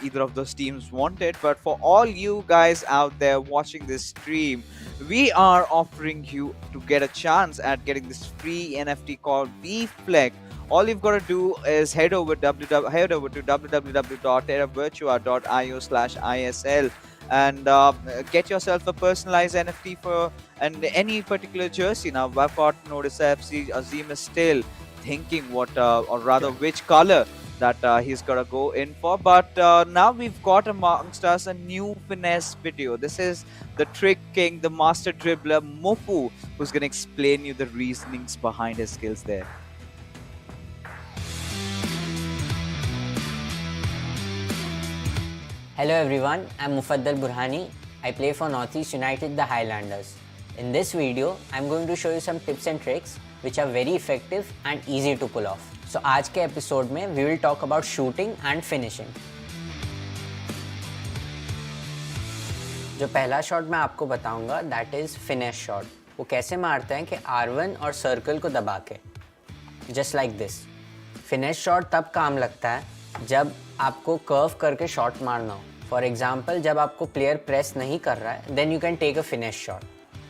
either of those teams wanted. But for all you guys out there watching this stream, we are offering you to get a chance at getting this free NFT called VFleck. All you've got to do is head over to www.terravirtua.io/ISL and get yourself a personalized NFT for any particular jersey. Now, I've got noticed FC Azim is still thinking which color that he's got to go in for. But now we've got amongst us a new finesse video. This is the trick king, the master dribbler, Mofu, who's going to explain you the reasonings behind his skills there. Hello everyone, I'm Mufaddal Burhani. I play for Northeast United, the Highlanders. In this video, I'm going to show you some tips and tricks which are very effective and easy to pull off. So आज के episode में we will talk about shooting and finishing. जो पहला shot मैं आपको बताऊंगा that is finish shot. वो कैसे मारते हैं कि R1 और सर्कल को दबा के, just like this. Finish shot तब काम लगता है जब आपको कर्व करके शॉट मारना हो. फॉर एग्जाम्पल जब आपको प्लेयर प्रेस नहीं कर रहा है, then you can take a finish shot.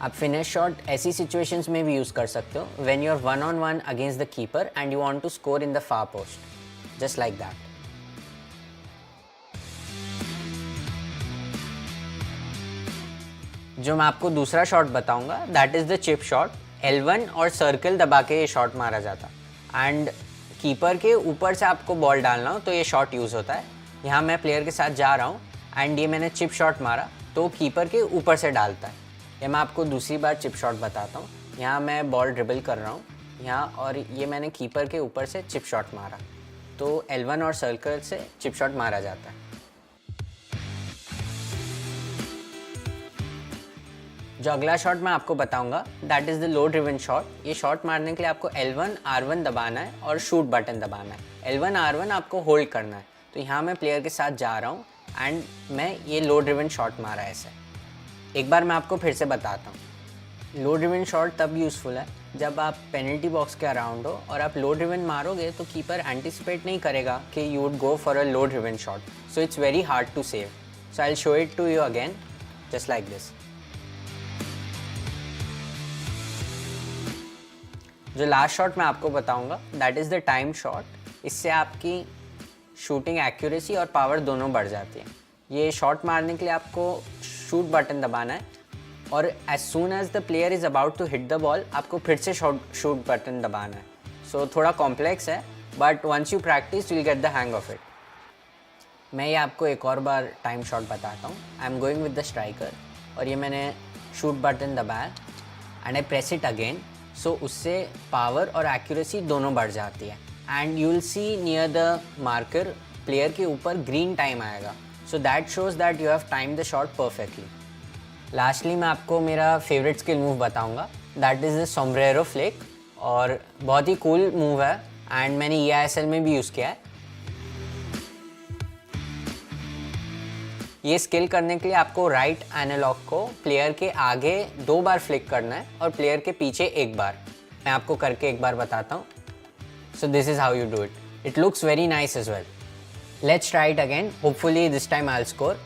आप फिनिश शॉट ऐसी सिचुएशंस में भी यूज़ कर सकते हो when you are 1-on-1 against the keeper and you want to score in the far post, just like that. जो मैं आपको दूसरा शॉट बताऊंगा that is the chip shot. L1 और सर्कल दबा के ये शॉट मारा जाता एंड कीपर के ऊपर से आपको बॉल डालना हो तो ये शॉट यूज़ होता है. यहाँ मैं प्लेयर के साथ जा रहा हूँ एंड ये मैंने चिप शॉट मारा तो कीपर के ऊपर से डालता है. ये मैं आपको दूसरी बार चिप शॉट बताता हूँ. यहाँ मैं बॉल ड्रिबल कर रहा हूँ यहाँ और ये मैंने कीपर के ऊपर से चिप शॉट मारा तो L1 और सर्कल से चिप शॉट मारा जाता है. जो अगला शॉट मैं आपको बताऊंगा that is the low driven shot. ये शॉट मारने के लिए आपको L1 R1 दबाना है और शूट बटन दबाना है. L1 R1 आपको होल्ड करना है. तो यहाँ मैं प्लेयर के साथ जा रहा हूँ एंड मैं ये लो ड्रिवन शॉट मारा है ऐसे. एक बार मैं आपको फिर से बताता हूँ. लो ड्रिवन शॉट तब यूज़फुल है जब आप पेनल्टी बॉक्स के अराउंड हो और आप लो ड्रिवन मारोगे तो कीपर एंटिसिपेट नहीं करेगा कि you would go for a low driven shot. So it's very hard to save. So I will show it to you again just like this. जो लास्ट शॉट मैं आपको बताऊंगा that is the time shot. इससे आपकी shooting accuracy और power दोनों बढ़ जाती है. ये शॉट मारने के लिए आपको शूट बटन दबाना है और as soon as the player is about to hit the ball आपको फिर से शूट बटन दबाना है. सो थोड़ा कॉम्प्लेक्स है but once you practice you will get the hang of it. मैं ये आपको एक और बार टाइम शॉट बताता हूँ. I am going with the striker और ये मैंने शूट बटन दबाया and I press it again. So उससे पावर और एक्यूरेसी दोनों बढ़ जाती है and you will see near the marker player के ऊपर ग्रीन टाइम आएगा. So that shows that you have time the shot perfectly. Lastly मैं आपको मेरा फेवरेट स्किल मूव बताऊंगा that is the sombrero flick. और बहुत ही कूल मूव है एंड मैंने eISL में भी यूज़ किया है. ये स्किल करने के लिए आपको राइट एनालॉग को प्लेयर के आगे 2 बार फ्लिक करना है और प्लेयर के पीछे 1 बार. मैं आपको करके एक बार बताता हूँ. So this is how you do it. It looks very nice as well. Let's try it again. Hopefully this time I will score.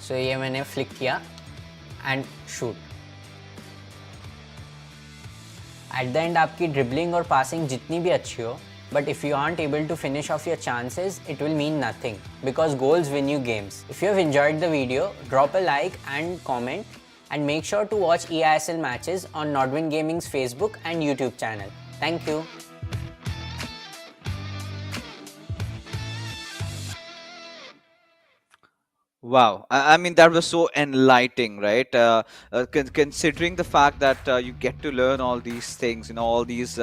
So ये मैंने फ्लिक किया and shoot. At the end आपकी ड्रिबलिंग और passing जितनी भी अच्छी हो but if you aren't able to finish off your chances, it will mean nothing because goals win you games. If you have enjoyed the video, drop a like and comment and make sure to watch eISL matches on Nordwin Gaming's Facebook and YouTube channel. Thank you. Wow, I mean that was so enlightening, right? Considering the fact that you get to learn all these things, all these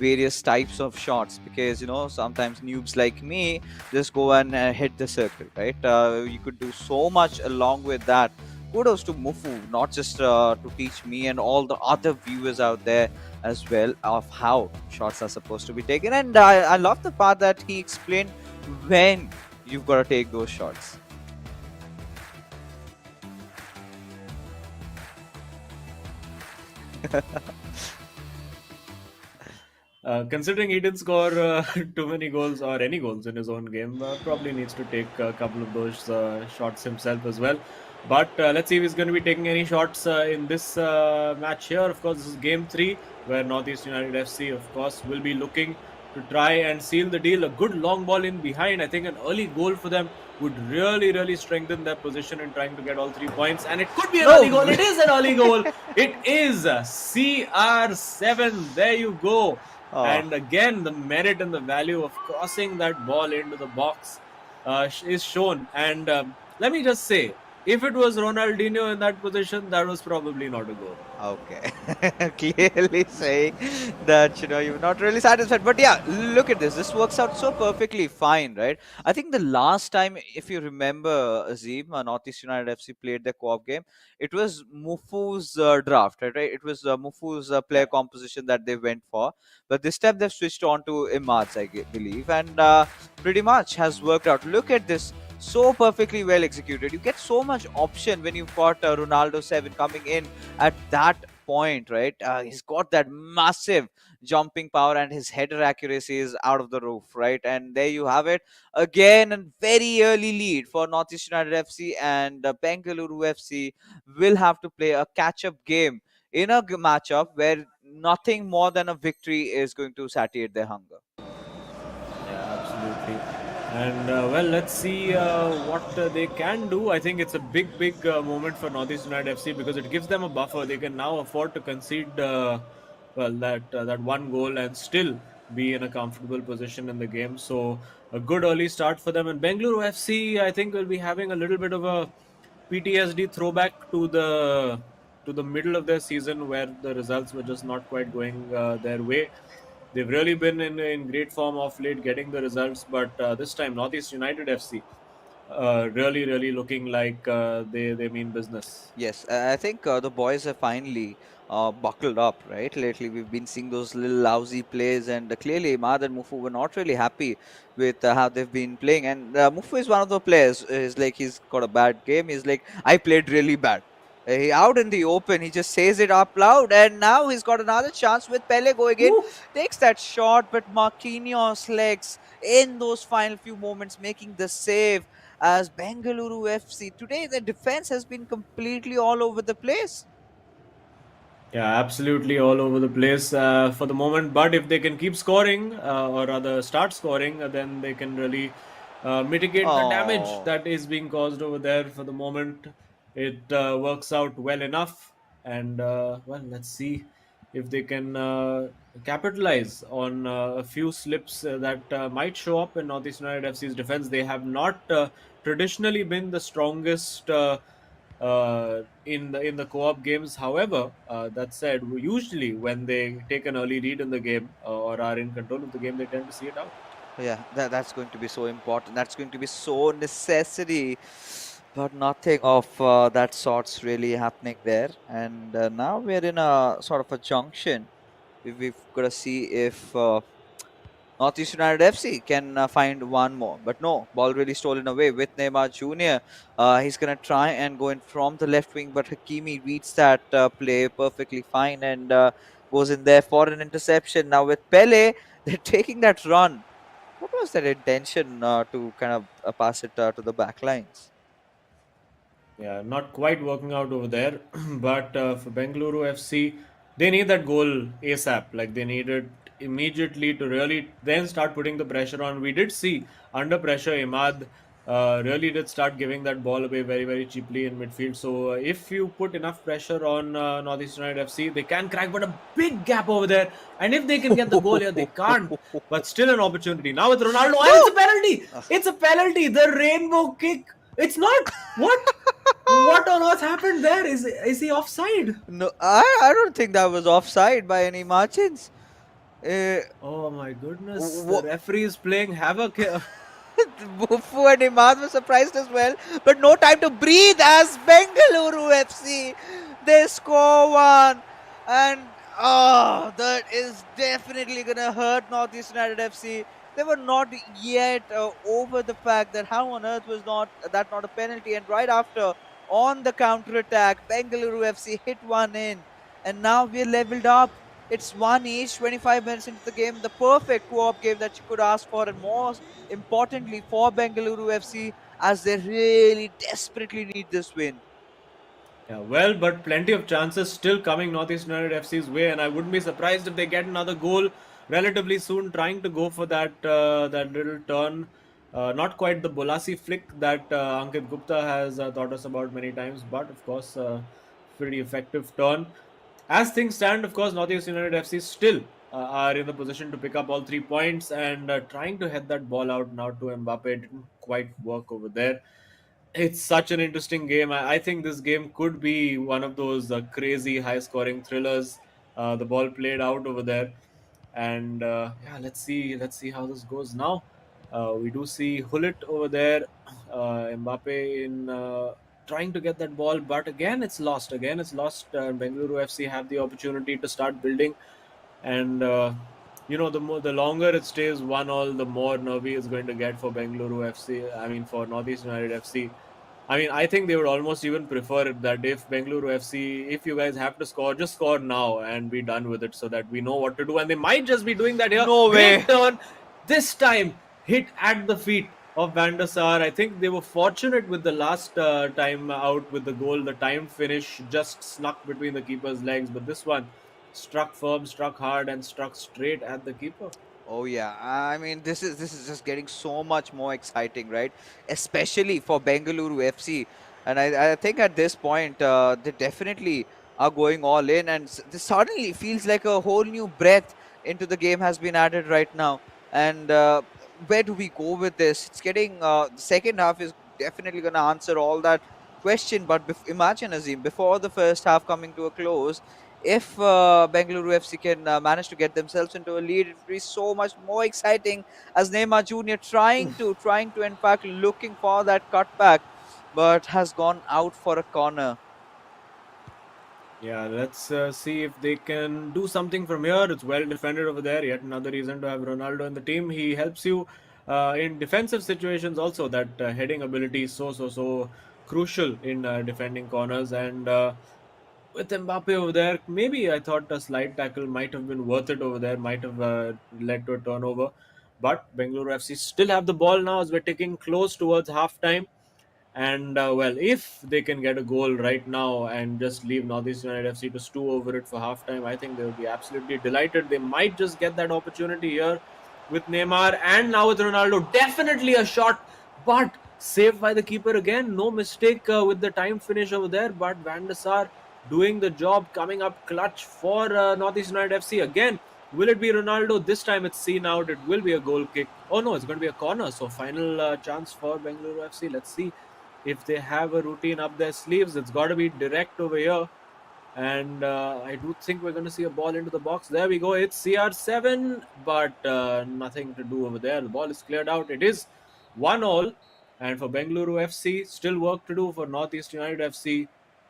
various types of shots, because sometimes noobs like me just go and hit the circle, right? You could do so much along with that. Kudos to Mufu, not just to teach me and all the other viewers out there as well of how shots are supposed to be taken. And I love the part that he explained when you've got to take those shots. Considering he didn't score too many goals or any goals in his own game, probably needs to take a couple of those shots himself as well. But let's see if he's going to be taking any shots in this match here. Of course, this is game 3 where NorthEast United FC, of course, will be looking to try and seal the deal. A good long ball in behind. I think an early goal for them would really strengthen their position in trying to get all 3 points. And it could be an early goal. It is an early goal. It is CR7. There you go. Oh. And again, the merit and the value of crossing that ball into the box is shown. And let me just say, If it was Ronaldinho in that position, that was probably not a goal. Okay, clearly saying that you're not really satisfied. But yeah, look at this. This works out so perfectly fine, right? I think the last time, if you remember, Azim, Northeast United FC played the co-op game. It was Mufu's draft, right? It was Mufu's Yeah. player composition that they went for. But this time they've switched on to Imad's, believe, and pretty much has worked out. Look at this. So perfectly well executed. You get so much option when you've got Ronaldo 7 coming in at that point, right? He's got that massive jumping power and his header accuracy is out of the roof, right? And there you have it again, a very early lead for Northeast United FC, and Bengaluru FC will have to play a catch-up game in a matchup where nothing more than a victory is going to satiate their hunger. Yeah, absolutely. And well, let's see what they can do. I think it's a big moment for Northeast United FC because it gives them a buffer. They can now afford to concede that one goal and still be in a comfortable position in the game. So a good early start for them. And Bengaluru FC, I think, will be having a little bit of a PTSD throwback to the middle of their season where the results were just not quite going their way. They've really been in great form of late, getting the results. But this time, Northeast United FC really looking like they mean business. Yes, I think the boys have finally buckled up, right? Lately, we've been seeing those little lousy plays, and clearly, Imad and Mufu were not really happy with how they've been playing. And Mufu is one of the players. He's like, he's got a bad game. He's like, I played really bad. He out in the open, he just says it up loud, and now he's got another chance with Pele going in, Woo! takes that shot, but Marquinhos legs in those final few moments, making the save as Bengaluru FC. Today, the defense has been completely all over the place. Yeah, absolutely all over the place for the moment. But if they can keep scoring, or rather start scoring, then they can really mitigate the damage Oh, that is being caused over there. For the moment, it works out well enough. And well, let's see if they can capitalize on a few slips that might show up in Northeast United FC's defense. They have not traditionally been the strongest. In the co-op games. However, that said, usually when they take an early lead in the game or are in control of the game, they tend to see it out. yeah, that's going to be so important. That's going to be so necessary. But nothing of that sort's really happening there. And now we're in a sort of a junction. We've got to see if Northeast United FC can find one more. But no, ball really stolen away with Neymar Jr. He's going to try and go in from the left wing, but Hakimi reads that play perfectly fine and goes in there for an interception. Now with Pele, they're taking that run. What was their intention to kind of pass it to the back lines? Yeah, not quite working out over there. But for Bengaluru FC, they need that goal ASAP. Like they need it immediately to really then start putting the pressure on. We did see under pressure, Imad really did start giving that ball away very cheaply in midfield. So if you put enough pressure on Northeast United FC, they can crack. But a big gap over there. And if they can get the goal here, they can't. But still an opportunity. Now with Ronaldo, and it's a penalty. It's a penalty. The rainbow kick. It's not. What? What on earth happened there? Is he offside? No, I don't think that was offside by any margins. Uh, Oh my goodness! The referee is playing havoc here. Bufu and Imad were surprised as well, but no time to breathe as Bengaluru FC they score one, and oh, that is definitely gonna hurt Northeast United FC. They were not yet over the fact that how on earth was not a penalty, and right after on the counter attack, Bengaluru FC hit one in, and now we're leveled up. It's one each, 25 minutes into the game, the perfect co-op game that you could ask for, and more importantly for Bengaluru FC as they really desperately need this win. Yeah, well, but plenty of chances still coming Northeast United FC's way, and I wouldn't be surprised if they get another goal relatively soon. Trying to go for that little turn, not quite the Bolasi flick that Ankit Gupta has taught us about many times, but of course, pretty effective turn. As things stand, of course, Northeast United FC still are in the position to pick up all 3 points and trying to head that ball out now to Mbappe. It didn't quite work over there. It's such an interesting game. I think this game could be one of those crazy high-scoring thrillers. The ball played out over there, and yeah, let's see how this goes now. We do see Hullet over there, Mbappe in trying to get that ball, but again it's lost. Again it's lost. Bengaluru FC have the opportunity to start building, and the longer it stays 1-1, the more nervy it's going to get for Bengaluru FC. I mean, for Northeast United FC. I mean, I think they would almost even prefer it that if Bengaluru FC, if you guys have to score, just score now and be done with it so that we know what to do. And they might just be doing that here. No way. Great turn. This time, hit at the feet of Van der Sar. I think they were fortunate with the last time out with the goal. The time finish just snuck between the keeper's legs. But this one struck firm, struck hard, and struck straight at the keeper. Oh yeah, I mean this is just getting so much more exciting, right? Especially for Bengaluru FC, and I think at this point they definitely are going all in, and this suddenly feels like a whole new breath into the game has been added right now. And where do we go with this? It's getting the second half is definitely going to answer all that question. But imagine, Azim, before the first half coming to a close, if Bengaluru FC can manage to get themselves into a lead, it would be so much more exciting. As Neymar Jr. trying to, in fact, looking for that cutback, but has gone out for a corner. Yeah, let's see if they can do something from here. It's well defended over there. Yet another reason to have Ronaldo in the team. He helps you in defensive situations also. That heading ability is so crucial in defending corners. And with Mbappe over there, maybe I thought a slide tackle might have been worth it over there, might have led to a turnover. But Bengaluru FC still have the ball now as we're taking close towards half time. And well, if they can get a goal right now and just leave Northeast United FC to stew over it for halftime, I think they would be absolutely delighted. They might just get that opportunity here with Neymar and now with Ronaldo. Definitely a shot, but saved by the keeper again. No mistake with the time finish over there. But Van der Sar doing the job, coming up clutch for Northeast United FC again. Will it be Ronaldo? This time it's seen out. It will be a goal kick. Oh no, it's going to be a corner. So final chance for Bengaluru FC. Let's see if they have a routine up their sleeves. It's got to be direct over here. And I do think we're going to see a ball into the box. There we go. It's CR7, but nothing to do over there. The ball is cleared out. It is 1-1. And for Bengaluru FC, still work to do for Northeast United FC.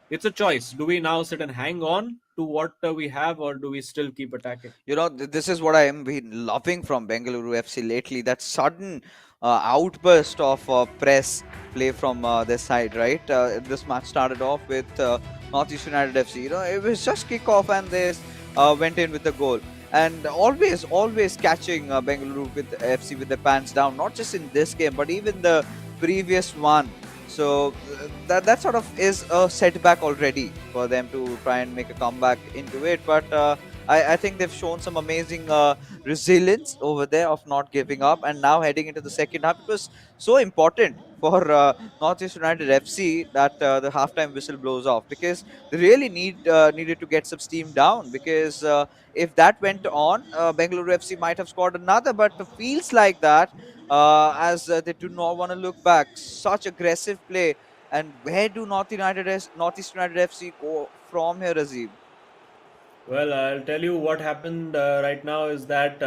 It's a choice. Do we now sit and hang on to what we have, or do we still keep attacking? This is what I am been loving from Bengaluru FC lately. That sudden outburst of press play from their side, right? This match started off with Northeast United FC. It was just kickoff and they went in with the goal. And always catching Bengaluru with FC with their pants down. Not just in this game, but even the previous one. So that sort of is a setback already for them to try and make a comeback into it. But I think they've shown some amazing resilience over there of not giving up. And now heading into the second half, it was so important for Northeast United FC that the halftime whistle blows off, because they really needed to get some steam down, because if that went on, Bengaluru FC might have scored another, but it feels like that as they do not want to look back. Such aggressive play. And where do Northeast United FC go from here, Azim? Well, I'll tell you what happened right now is that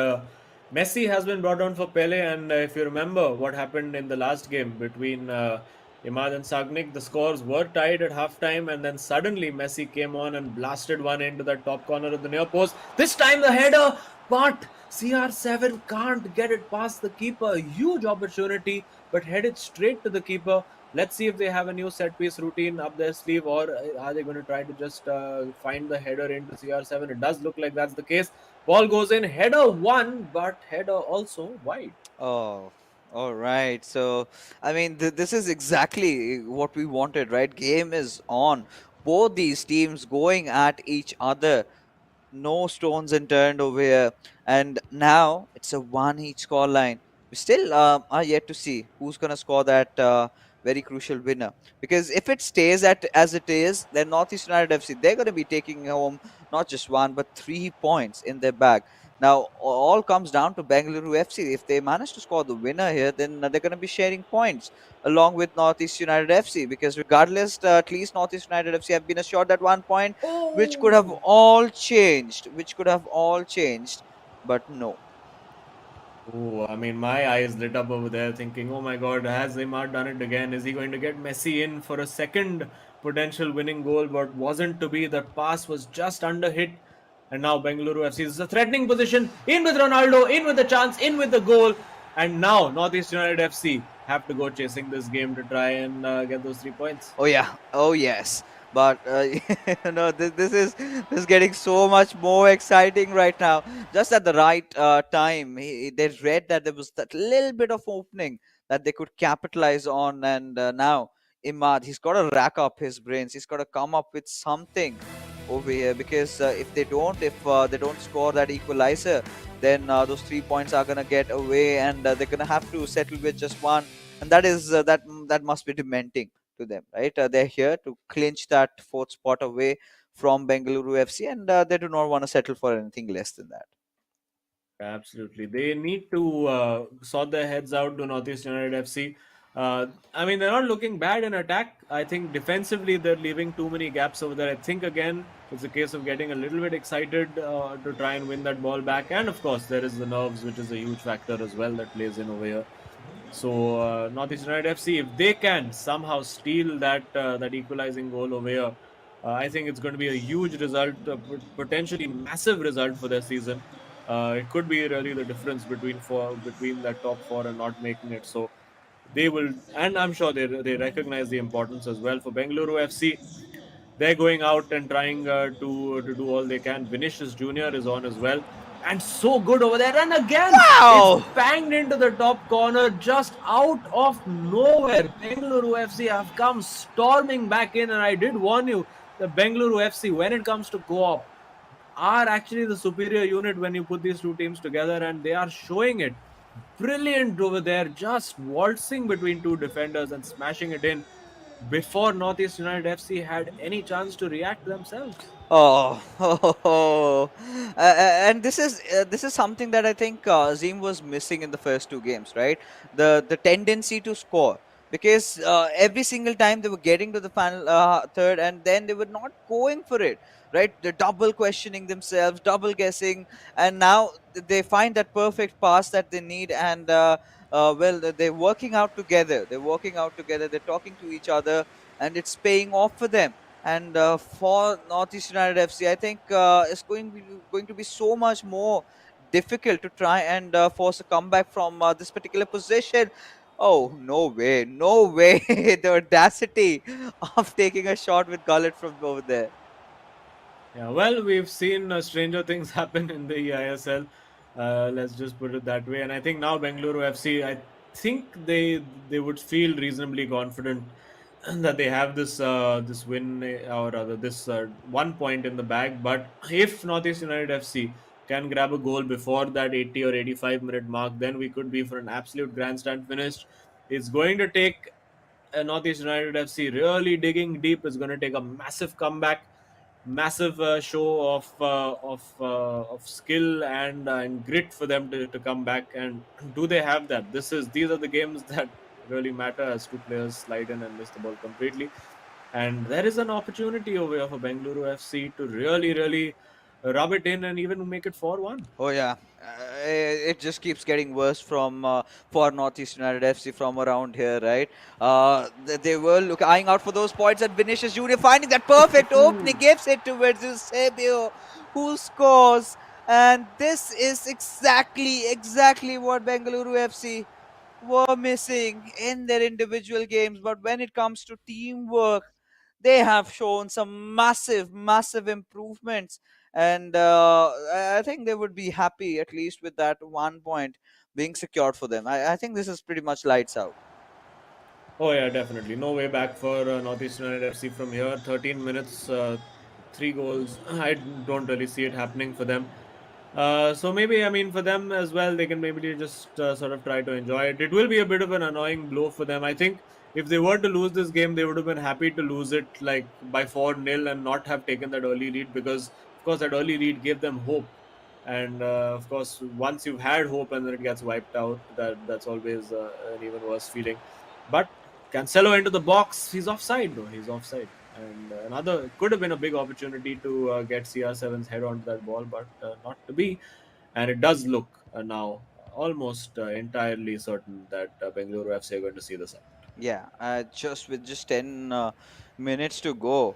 Messi has been brought on for Pele, and if you remember what happened in the last game between Imad and Sagnik, the scores were tied at halftime, and then suddenly Messi came on and blasted one into the top corner of the near post. This time the header, but CR7 can't get it past the keeper. Huge opportunity, but headed straight to the keeper. Let's see if they have a new set piece routine up their sleeve, or are they going to try to just find the header into CR7? It does look like that's the case. Ball goes in, header one, but header also wide. Oh, all right. So, I mean, this is exactly what we wanted, right? Game is on. Both these teams going at each other. No stones unturned over here. And now it's a one each score line. We still are yet to see who's going to score that very crucial winner. Because if it stays at as it is, then Northeast United FC, they're going to be taking home not just one, but 3 points in their bag. Now, all comes down to Bengaluru FC. If they manage to score the winner here, then they're going to be sharing points along with Northeast United FC, because regardless, at least Northeast United FC have been assured that 1 point, which could have Oh, all changed, but no. oh, I mean, my eyes lit up over there thinking, oh my God, has Neymar done it again? Is he going to get Messi in for a second potential winning goal? But wasn't to be. That pass was just under hit. And now Bengaluru FC is a threatening position. In with Ronaldo, in with the chance, in with the goal. And now Northeast United FC have to go chasing this game to try and get those 3 points. Oh yeah, oh yes. But this is getting so much more exciting right now. Just at the right time, they read that there was that little bit of opening that they could capitalize on, and now Imad, he's got to rack up his brains. He's got to come up with something over here, because if they don't score that equalizer, then those 3 points are gonna get away, and they're gonna have to settle with just one, and that must be dementing to them, right? They're here to clinch that fourth spot away from Bengaluru FC, and they do not want to settle for anything less than that. Absolutely. They need to sort their heads out to Northeast United FC. I mean, they're not looking bad in attack. I think defensively, they're leaving too many gaps over there. I think, again, it's a case of getting a little bit excited to try and win that ball back. And of course, there is the nerves, which is a huge factor as well that plays in over here. So, Northeast United FC, if they can somehow steal that equalizing goal over here, I think it's going to be a huge result, potentially massive result for their season. It could be really the difference between that top four and not making it. So they will, and I'm sure they recognize the importance as well for Bengaluru FC. They're going out and trying to do all they can. Vinicius Junior is on as well, and so good over there. And again, it's Wow! banged into the top corner just out of nowhere. Bengaluru FC have come storming back in, and I did warn you, the Bengaluru FC, when it comes to co-op, are actually the superior unit when you put these two teams together, and they are showing it. Brilliant over there, just waltzing between two defenders and smashing it in before Northeast United FC had any chance to react themselves. Oh, and this is something that I think Zim was missing in the first two games, right? The tendency to score, because every single time they were getting to the final third, and then they were not going for it, right? They're double questioning themselves, double guessing, and now they find that perfect pass that they need, and well, they're working out together. They're working out together. They're talking to each other, and it's paying off for them. And for Northeast United FC, I think it's going to be so much more difficult to try and force a comeback from this particular position. Oh, no way, no way. The audacity of taking a shot with Gullet from over there. Yeah, well, we've seen stranger things happen in the eISL. Let's just put it that way. And I think now Bengaluru FC, I think they would feel reasonably confident that they have this win, or rather this 1 point in the bag. But if Northeast United FC can grab a goal before that 80 or 85-minute mark, then we could be for an absolute grandstand finish. It's going to take Northeast United FC really digging deep. It's going to take a massive comeback, massive show of skill and grit for them to come back. And do they have that? These are the games that really matter as two players slide in and miss the ball completely. And there is an opportunity over here for Bengaluru FC to really rub it in and even make it 4-1. Oh yeah, it just keeps getting worse from for Northeast United FC from around here, right? They were eyeing out for those points, and Vinicius Junior finding that perfect opening, gives it towards Eusebio, who scores. And this is exactly what Bengaluru FC were missing in their individual games. But when it comes to teamwork, they have shown some massive improvements, and I think they would be happy at least with that 1 point being secured for them. I think this is pretty much lights out. Oh yeah, definitely. No way back for Northeast United FC from here. 13 minutes, 3 goals. I don't really see it happening for them. So maybe, I mean, for them as well, they can maybe just sort of try to enjoy it. It will be a bit of an annoying blow for them. I think if they were to lose this game, they would have been happy to lose it like by 4-0 and not have taken that early lead, because, of course, that early lead gave them hope. And of course, once you've had hope and then it gets wiped out, that's always an even worse feeling. But Cancelo into the box, he's offside though. He's offside, and another could have been a big opportunity to get CR7's head onto that ball, but not to be. And it does look now almost entirely certain that Bengaluru FC are going to see this out. Yeah, just with just 10 minutes to go.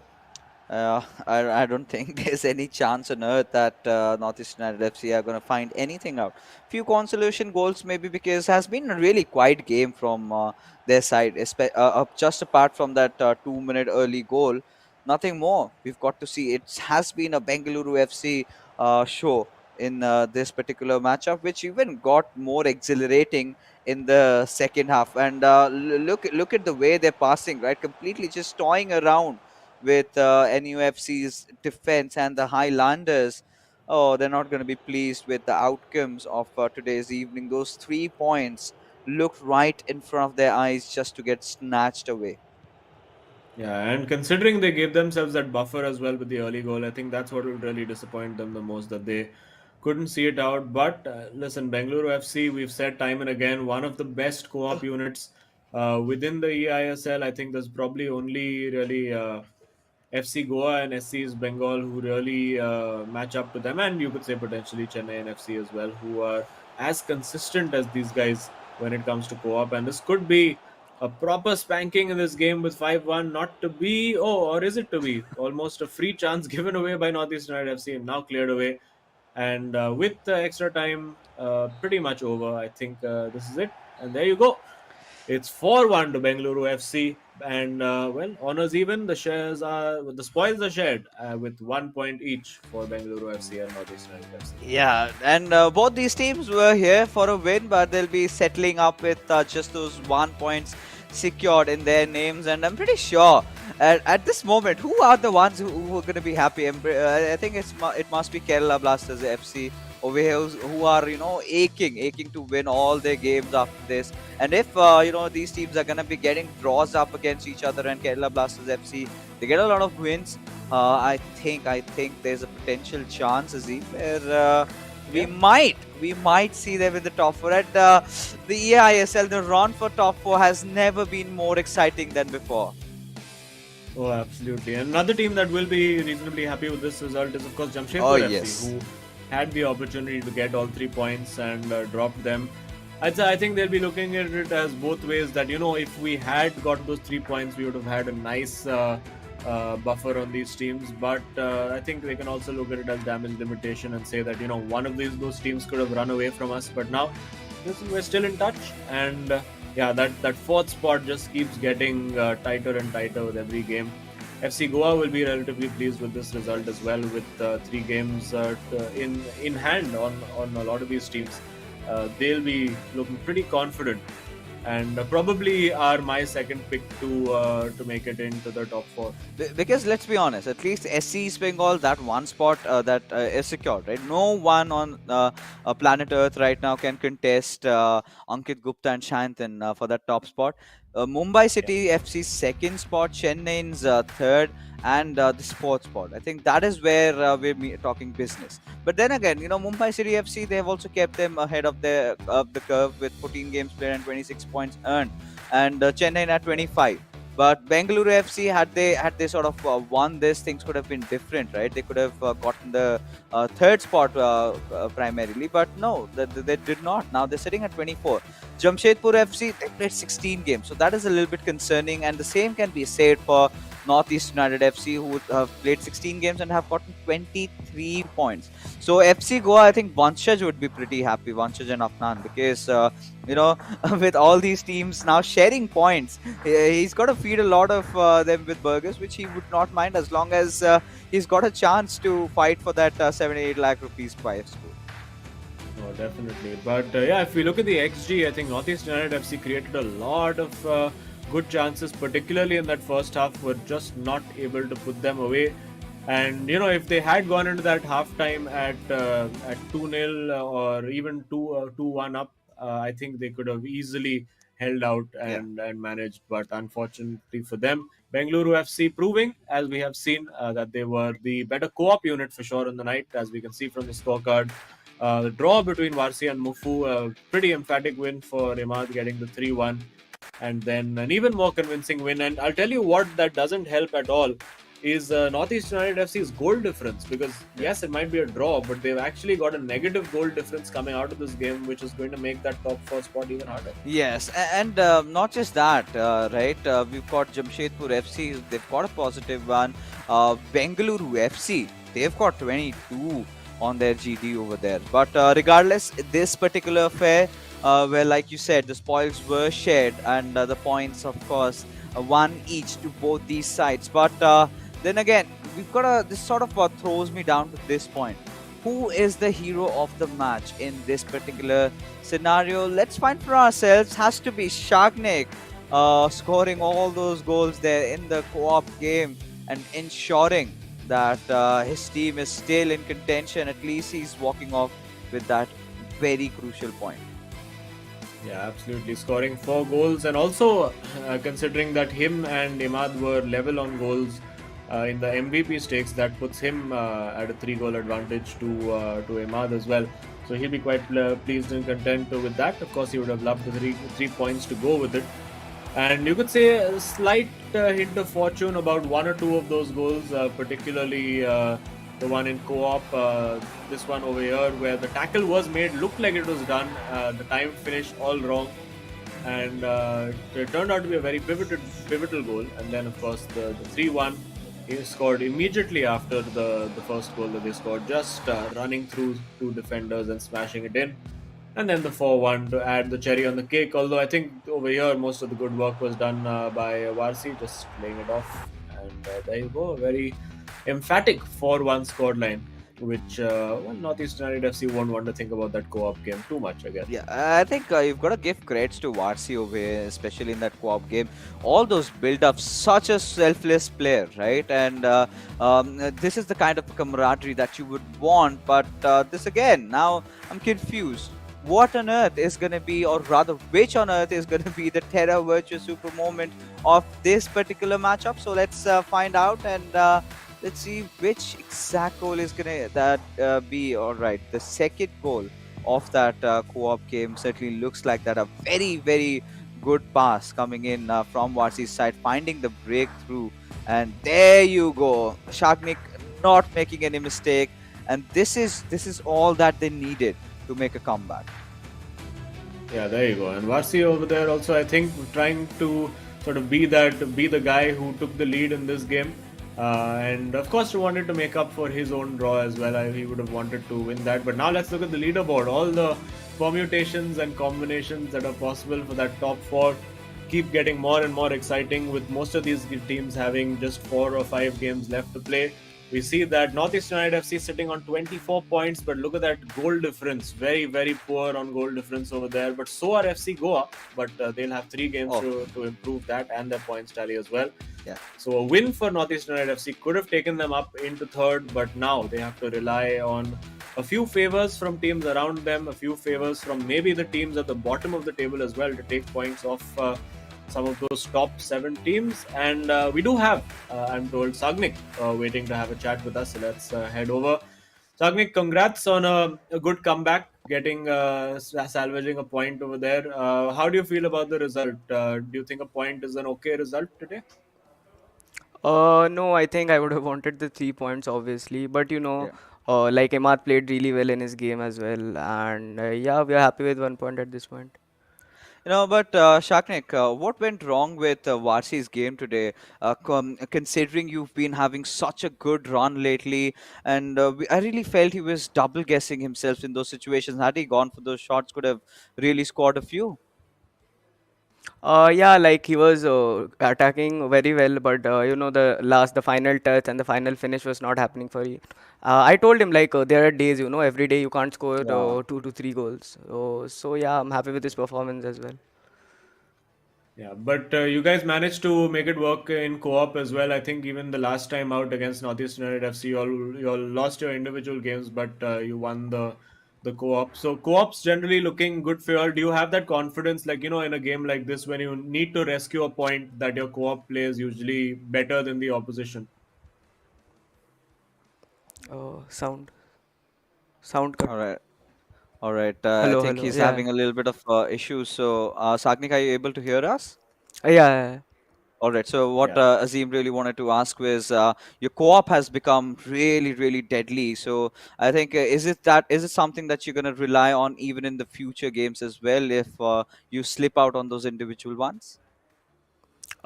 I don't think there's any chance on earth that Northeast United FC are going to find anything out. Few consolation goals maybe, because has been a really quiet game from their side, just apart from that 2 minute early goal. Nothing more. We've got to see. It has been a Bengaluru FC show in this particular matchup, which even got more exhilarating in the second half. And look at the way they're passing, right? Completely just toying around with NUFC's defense and the Highlanders. Oh, they're not going to be pleased with the outcomes of today's evening. Those 3 points looked right in front of their eyes just to get snatched away. Yeah, and considering they gave themselves that buffer as well with the early goal, I think that's what will really disappoint them the most, that they couldn't see it out. But listen, Bengaluru FC, we've said time and again, one of the best co-op units within the eISL. I think there's probably only really FC Goa and SC East Bengal who really match up to them, and you could say potentially Chennai and FC as well, who are as consistent as these guys when it comes to co-op. And this could be a proper spanking in this game with 5-1, not to be, oh, or is it to be? Almost a free chance given away by Northeast United FC and now cleared away. And with the extra time pretty much over, I think this is it. And there you go. It's 4-1 to Bengaluru FC. And well, honors even. The spoils are shared with 1 point each for Bengaluru FC and Northeast United FC. Yeah, and both these teams were here for a win, but they'll be settling up with just those 1 points secured in their names. And I'm pretty sure at this moment, who are the ones who are going to be happy? I think it must be Kerala Blasters FC over here who are aching to win all their games after this. And if these teams are going to be getting draws up against each other, and Kerala Blasters FC they get a lot of wins, I think there's a potential chance, Azim, where we Yeah. might see them in the top four. And the eISL, the run for top four has never been more exciting than before. Oh, absolutely. And another team that will be reasonably happy with this result is, of course, Oh Jamshedpur yes. FC, who had the opportunity to get all 3 points and dropped them. I think they'll be looking at it as both ways, that, if we had got those 3 points, we would have had a nice buffer on these teams. But I think they can also look at it as damage limitation and say that, one of those teams could have run away from us. But now we're still in touch. And yeah, that fourth spot just keeps getting tighter and tighter with every game. FC Goa will be relatively pleased with this result as well, with 3 games in hand on a lot of these teams. They'll be looking pretty confident, and probably are my second pick to make it into the top four. Because let's be honest, at least SC East Bengal, that one spot that is secured, right? No one on planet Earth right now can contest Ankit Gupta and Shantan for that top spot. Mumbai Yeah. City FC's second spot, Chennai's third, and the fourth spot. I think that is where we're talking business. But then again, Mumbai City FC, they have also kept them ahead of the curve with 14 games played and 26 points earned, and Chennai at 25. But Bengaluru FC, had they sort of won this, things could have been different, right? They could have gotten the third spot primarily, but no, they did not. Now they're sitting at 24. Jamshedpur FC, they played 16 games, so that is a little bit concerning. And the same can be said for Northeast United FC, who have played 16 games and have gotten 23 points. So FC Goa, I think Vanshaj would be pretty happy, Vanshaj and Afnan, because you know with all these teams now sharing points, he's got to feed a lot of them with burgers, which he would not mind as long as he's got a chance to fight for that 7-8 lakh rupees prize pool. Oh, definitely. But yeah, if we look at the XG, I think Northeast United FC created a lot of good chances, particularly in that first half. Were just not able to put them away. And if they had gone into that halftime at 2-0 or even 2-1 up, I think they could have easily held out Yeah. and managed. But unfortunately for them, Bengaluru FC proving, as we have seen, that they were the better co-op unit for sure in the night, as we can see from the scorecard. The draw between Varsi and Mufu, a pretty emphatic win for Imad, getting the 3-1, and then an even more convincing win. And I'll tell you what that doesn't help at all is Northeast United FC's goal difference, because Yeah. yes, it might be a draw, but they've actually got a negative goal difference coming out of this game, which is going to make that top four spot even harder. Yes, and not just that, right? We've got Jamshedpur FC, they've got a positive one. Bengaluru FC, they've got 22 on their GD over there. But regardless, this particular affair, where, like you said, the spoils were shared, and the points, of course, one each to both these sides. But then again, we've got this sort of throws me down to this point. Who is the hero of the match in this particular scenario? Let's find for ourselves. Has to be Shagnik, scoring all those goals there in the co-op game and ensuring that his team is still in contention. At least he's walking off with that very crucial point. Yeah, absolutely. Scoring 4 goals, and also considering that him and Imad were level on goals in the MVP stakes, that puts him at a 3 goal advantage to Imad as well. So he'll be quite pleased and content with that. Of course, he would have loved the three points to go with it. And you could say a slight hint of fortune about one or two of those goals, particularly the one in co-op, this one over here, where the tackle was made, looked like it was done. The time finished all wrong, and it turned out to be a very pivotal goal. And then, of course, the 3-1 is scored immediately after the first goal that they scored, just running through two defenders and smashing it in. And then the 4-1 to add the cherry on the cake. Although I think over here most of the good work was done by Varsi, just laying it off. And there you go, a very emphatic 4-1 scoreline, which Northeast United FC won't want to think about that co-op game too much, I guess. Yeah, I think you've got to give credits to Varsi over here, especially in that co-op game. All those build-ups, such a selfless player, right? And this is the kind of camaraderie that you would want. But this again, now I'm confused. What on earth is going to be, or rather, which on earth is going to be the Terra Virtue Super moment of this particular matchup? So let's find out, and let's see which exact goal is going to be. All right, the second goal of that co-op game certainly looks like that. A very, very good pass coming in from Varsi's side, finding the breakthrough, and there you go. Shagnik not making any mistake, and this is all that they needed to make a comeback. Yeah, there you go. And Varsi over there also, I think, trying to sort of be the guy who took the lead in this game. And of course, he wanted to make up for his own draw as well. He would have wanted to win that. But now let's look at the leaderboard. All the permutations and combinations that are possible for that top four keep getting more and more exciting, with most of these teams having just 4 or 5 games left to play. We see that Northeast United FC sitting on 24 points, but look at that goal difference. Very, very poor on goal difference over there. But so are FC Goa, but they'll have 3 games to improve that and their points tally as well. Yeah. So a win for Northeast United FC could have taken them up into third, but now they have to rely on a few favors from teams around them, a few favors from maybe the teams at the bottom of the table as well, to take points off some of those top 7 teams. And we do have, I'm told, Sagnik waiting to have a chat with us. So let's head over. Sagnik, congrats on a good comeback, getting salvaging a point over there. How do you feel about the result? Do you think a point is an okay result today? No, I think I would have wanted the 3 points, obviously. But Yeah. like Emad played really well in his game as well, and yeah, we are happy with 1 point at this point. But Shaknik, what went wrong with Varsi's game today? Considering you've been having such a good run lately, and I really felt he was double guessing himself in those situations. Had he gone for those shots, could have really scored a few. Yeah, like he was attacking very well, but the final touch and the final finish was not happening for you. I told him like there are days, every day you can't score Yeah. 2 to 3 goals. So yeah, I'm happy with his performance as well. Yeah, but you guys managed to make it work in co-op as well. I think even the last time out against Northeast United FC, you all lost your individual games, but you won the the co-op. So co-ops generally looking good for you all. Do you have that confidence, like, in a game like this, when you need to rescue a point, that your co-op play is usually better than the opposition? Sound, sound cut. All right. All right. I Hello, think hello. he's Yeah, having a little bit of issues. So, Sagnik, are you able to hear us? yeah. All right. So, what Yeah. Azim really wanted to ask was, your co-op has become really, really deadly. So, I think is it something that you're going to rely on even in the future games as well if you slip out on those individual ones?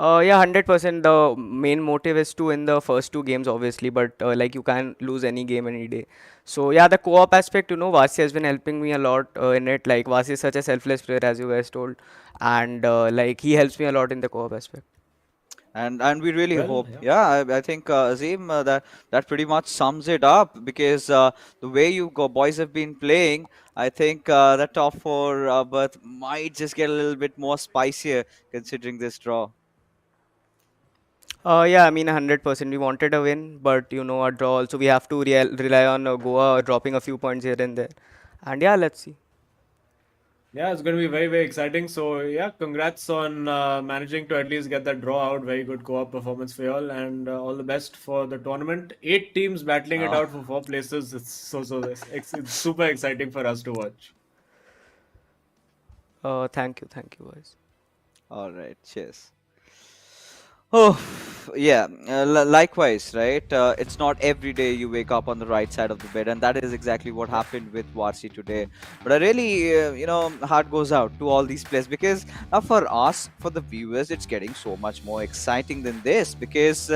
Yeah, 100%. The main motive is to win the first two games, obviously, but like you can't lose any game any day. So yeah, the co-op aspect, Vasi has been helping me a lot in it. Like Vasi is such a selfless player, as you guys told, and like he helps me a lot in the co-op aspect. And we really Well, hope, yeah. yeah, I think Azim, that pretty much sums it up because the way you go boys have been playing, I think the top four berth might just get a little bit more spicier considering this draw. Yeah, I mean 100%. We wanted a win, but a draw. Also, we have to rely on Goa dropping a few points here and there, and yeah, let's see. Yeah, it's going to be very, very exciting. So, yeah, congrats on managing to at least get that draw out. Very good co-op performance for y'all, and all the best for the tournament. 8 teams battling it Uh, out for 4 places. It's it's super exciting for us to watch. Thank you, guys. all right, cheers. Oh, yeah. Likewise, right? It's not every day you wake up on the right side of the bed, and that is exactly what Yeah. happened with Varsi today. But I really, heart goes out to all these players because now for us, for the viewers, it's getting so much more exciting than this because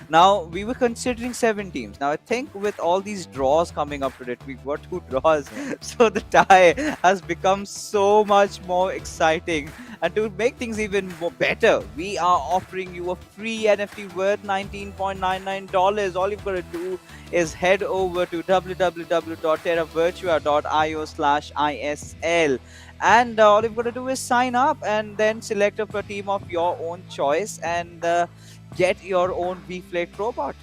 now we were considering 7 teams. Now I think with all these draws coming up today, we've got 2 draws, Yeah. so the tie has become so much more exciting. And to make things even more better, we are offering you a free NFT worth $19.99. All you've got to do is head over to www.terravirtua.io/ISL. And all you've got to do is sign up and then select a team of your own choice and get your own V-Flake robot.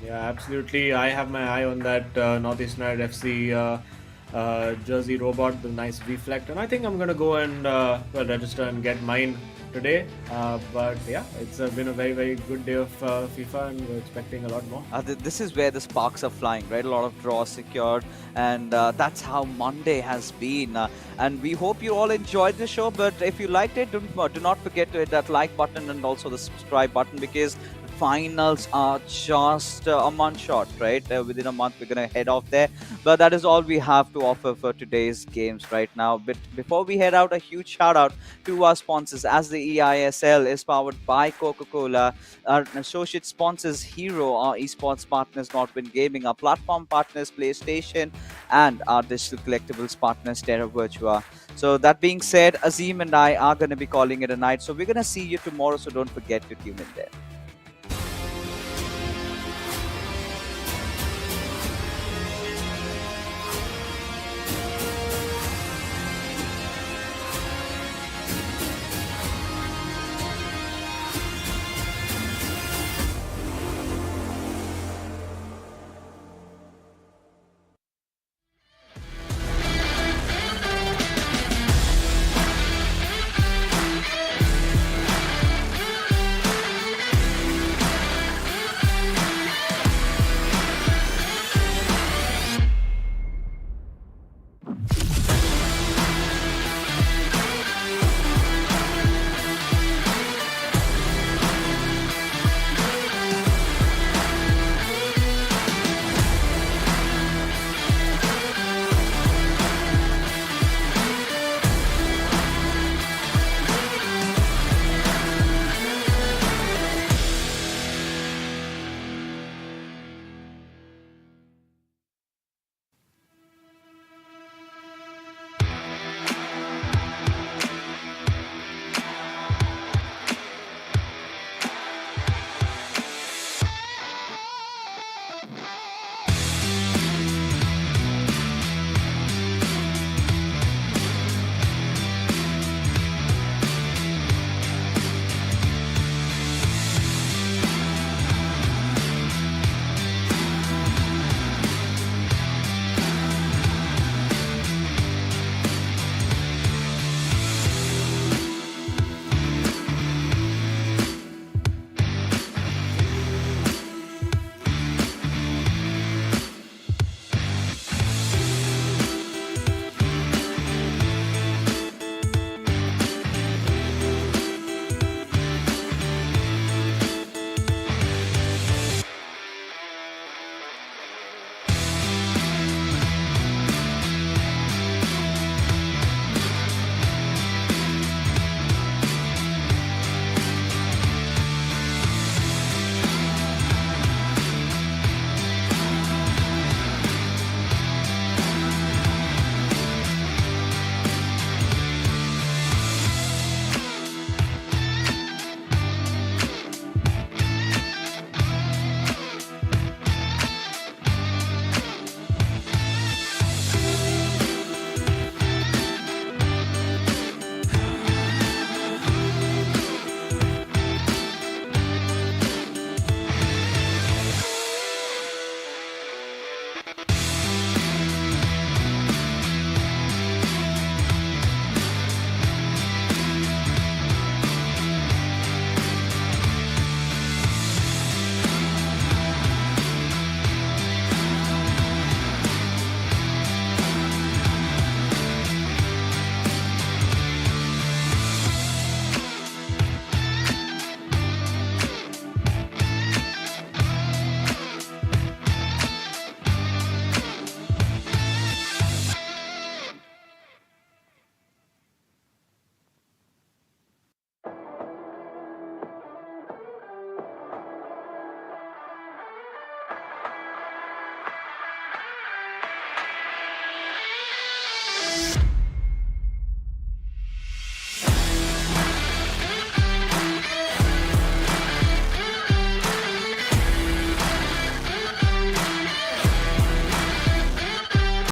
Yeah, absolutely. I have my eye on that Northeast United FC jersey robot, the nice reflect, and I think I'm gonna go and register and get mine today. But yeah, it's been a very, very good day of FIFA, and we're expecting a lot more. This is where the sparks are flying, right? A lot of draws secured, and that's how Monday has been. And we hope you all enjoyed the show. But if you liked it, do not forget to hit that like button and also the subscribe button because the finals are just a month short, right? Within a month, we're gonna head off there. But that is all we have to offer for today's games right now. But before we head out, a huge shout out to our sponsors as the eISL is powered by Coca-Cola. Our associate sponsors Hero, our esports partners Northwind Gaming, our platform partners PlayStation, and our digital collectibles partners Terra Virtua. So that being said, Azim and I are going to be calling it a night. So we're going to see you tomorrow. So don't forget to tune in there.